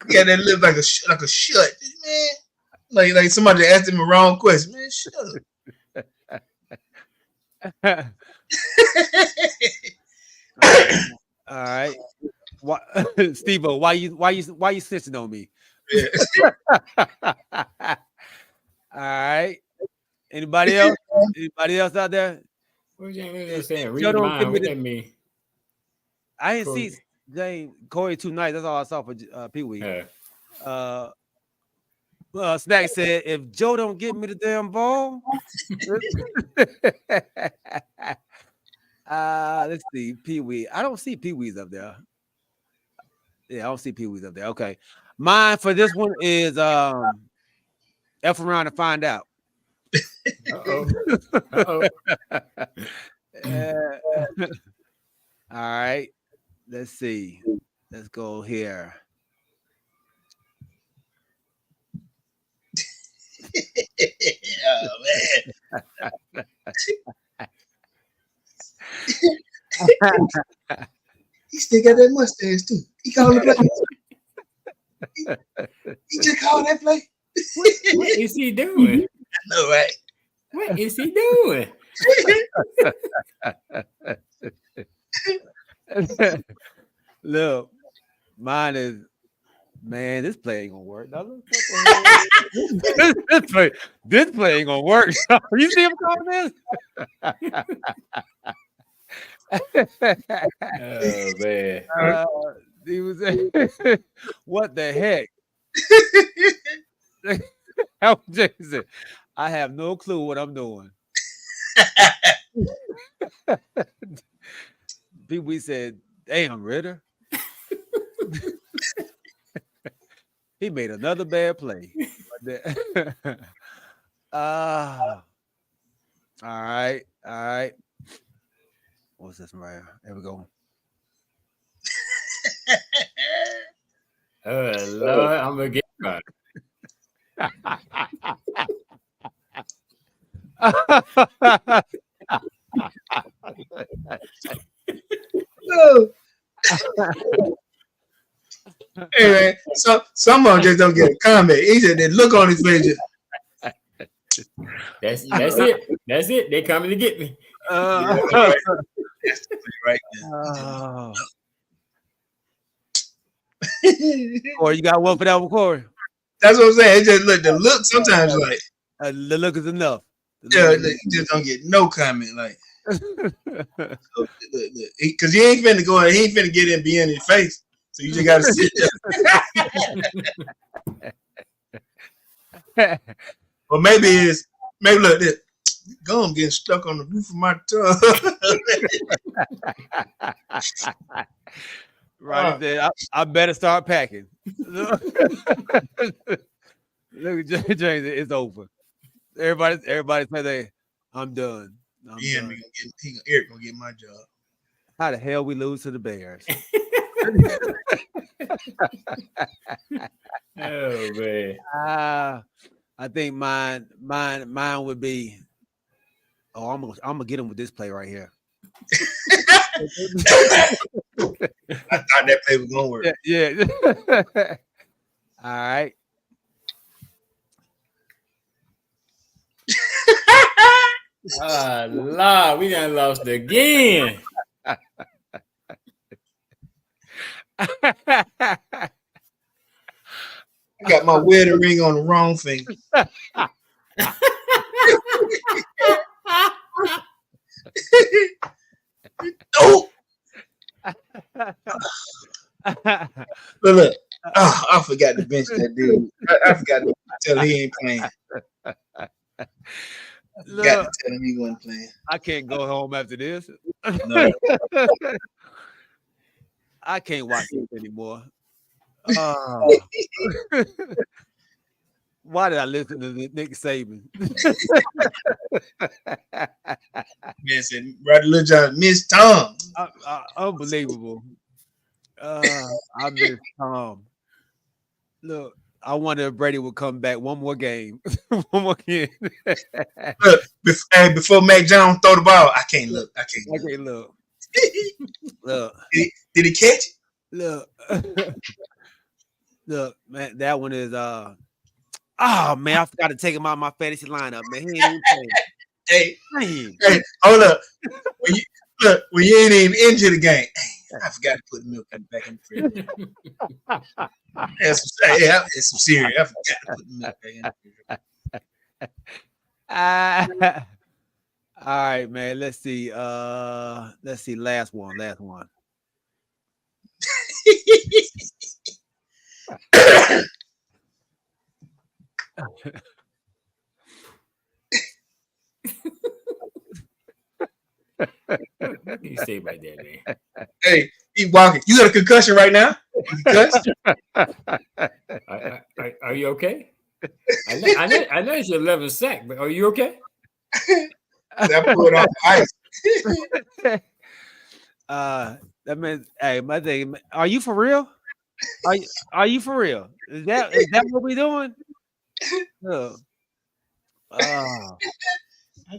Yeah, that look like a shut, man. Like somebody asked him a wrong question. Man, shut up. All right. Steve-O, why you snitching on me? Yeah. All right. Anybody else? Anybody else out there? What you saying? Read mine. What that mean? I didn't see James Corey 2 nights. That's all I saw for Pee Wee. Yeah. Snack said, if Joe don't get me the damn ball, let's see, Pee Wee. I don't see Pee Wee's up there. Yeah, I don't see Pee Wee's up there. Okay, mine for this one is F around and find out. Uh-oh. All right, let's see. Let's go here. Oh man. He still got that mustache too. He called the play. He just called that play. What is he doing? I know, right? What is he doing? Look, mine is, man, this play ain't gonna work. This play ain't gonna work. You see him calling this? Oh man. He was what the heck? Jason, I have no clue what I'm doing. We said, damn, Ritter. He made another bad play. All right. What's this right here? There we go. Oh Lord, I'm gonna get right. No. Hey man, some of them just don't get a comment. He said that look on his face. That's it. That's it. They coming to get me. Right now. Or you got one for that one, Corey? That's what I'm saying. It just the look sometimes like the look is enough. Yeah, you just don't get no comment like. Because he ain't finna go. He ain't finna get in, be in his face. So you just gotta sit there. Or maybe look this gum getting stuck on the roof of my tongue. Right there. I better start packing. Look at James, it's over. Everybody's saying, I'm done. Eric gonna get my job. How the hell we lose to the Bears? Oh man. I think mine would be. Oh, I'm gonna get him with this play right here. I thought that play was gonna work. Yeah. All right. Lord, we done lost again. I got my wedding ring on the wrong finger. Oh! Look. Oh, I forgot to bench that dude. I forgot to tell he ain't playing. Look, Got to tell him he wasn't playing. I can't go home after this. No. I can't watch this anymore. Why did I listen to Nick Saban? Man said, Roddy Little John missed Tom. Unbelievable. I miss Tom. Look, I wonder if Brady would come back one more game. One more game. Look, before Mac Jones throw the ball, I can't look. Look. Look. Did he catch it? Look. Look, man, that one is oh man, I forgot to take him out of my fantasy lineup, man. He ain't even playing. Hey, hold up. When you ain't even into the game. Hey, I forgot to put milk back in the fridge. It's some serious. I forgot to put milk back in the fridge. All right, man. Let's see. Last one. What can you say about that, man? Hey, keep walking. You got a concussion right now? Are you okay? I know it's your 11th sack, but are you okay? That pulled off the ice. That means, hey, my thing. Are you for real? Are you for real? Is that what we doing? No. I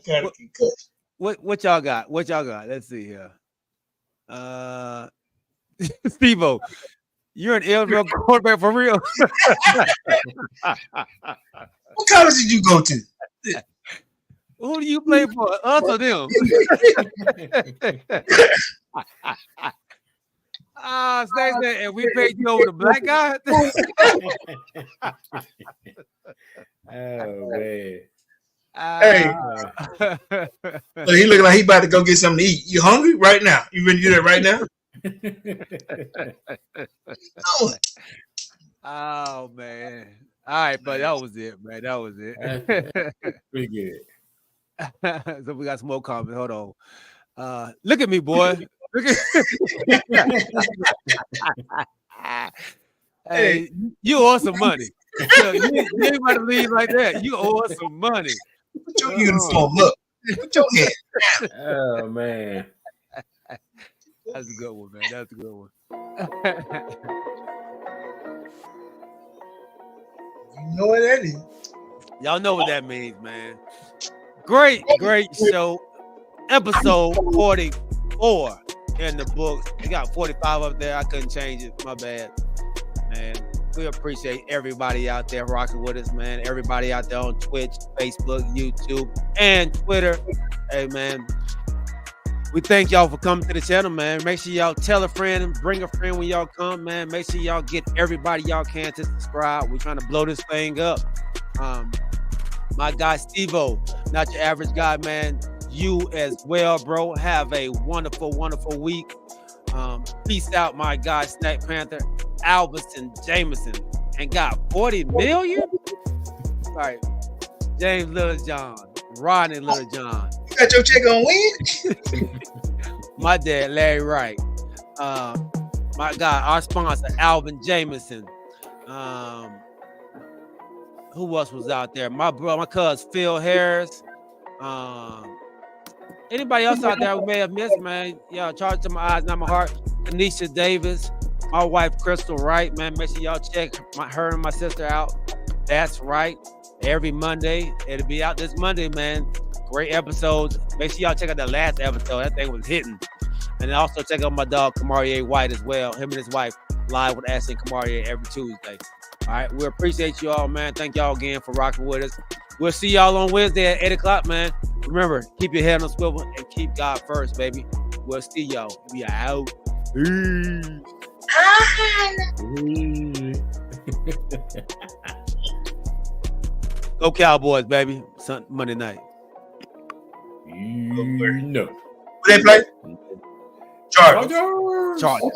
got a concussion. What y'all got? Let's see here. Steve-O, you're an eligible quarterback for real. What college did you go to? Who do you play for? Us or them? Stacey, and we paid you over the black guy. Oh man. Hey, so he looking like he about to go get something to eat. You hungry right now? You ready to do that right now? Oh man! All right, but that was it, man. That was it. Pretty good. So we got some more comments. Hold on. Look at me, boy. Look at. Hey, you owe us some money. You ain't about to leave like that. You owe us some money. Put your uniform up. Put your head down. Oh man. That's a good one, man. That's a good one. You know what that is. Y'all know what that means, man. Great show. Episode 44 in the books. We got 45 up there. I couldn't change it. My bad. Man, we appreciate everybody out there rocking with us, man. Everybody out there on Twitch, Facebook, YouTube, and Twitter. Hey, man. We thank y'all for coming to the channel, man. Make sure y'all tell a friend and bring a friend when y'all come, man. Make sure y'all get everybody y'all can to subscribe. We're trying to blow this thing up. My guy, Steve-O, not your average guy, man. You as well, bro. Have a wonderful, wonderful week. Peace out, my guy, Snack Panther, Albertson, Jameson, and got 40 million? All right. James Littlejohn, Rodney Littlejohn. You got your check on when? My dad, Larry Wright. My guy, our sponsor, Alvin Jameson. Who else was out there? My cousin, Phil Harris. Anybody else out there we may have missed, man? Yeah, charge to my eyes, not my heart. Kanisha Davis, My wife, Crystal Wright, man. Make sure y'all check her and my sister out. That's right. Every Monday. It'll be out this Monday, man. Great episodes. Make sure y'all check out the last episode. That thing was hitting. And also check out my dog, Kamarie White, as well. Him and his wife live with Ashley and Kamarie every Tuesday. All right. We appreciate you all, man. Thank y'all again for rocking with us. We'll see y'all on Wednesday at 8 o'clock, man. Remember, keep your head on a swivel and keep God first, baby. We'll see y'all. We are out. Go Cowboys, baby. Monday night. No. Who they play? Chargers. Chargers.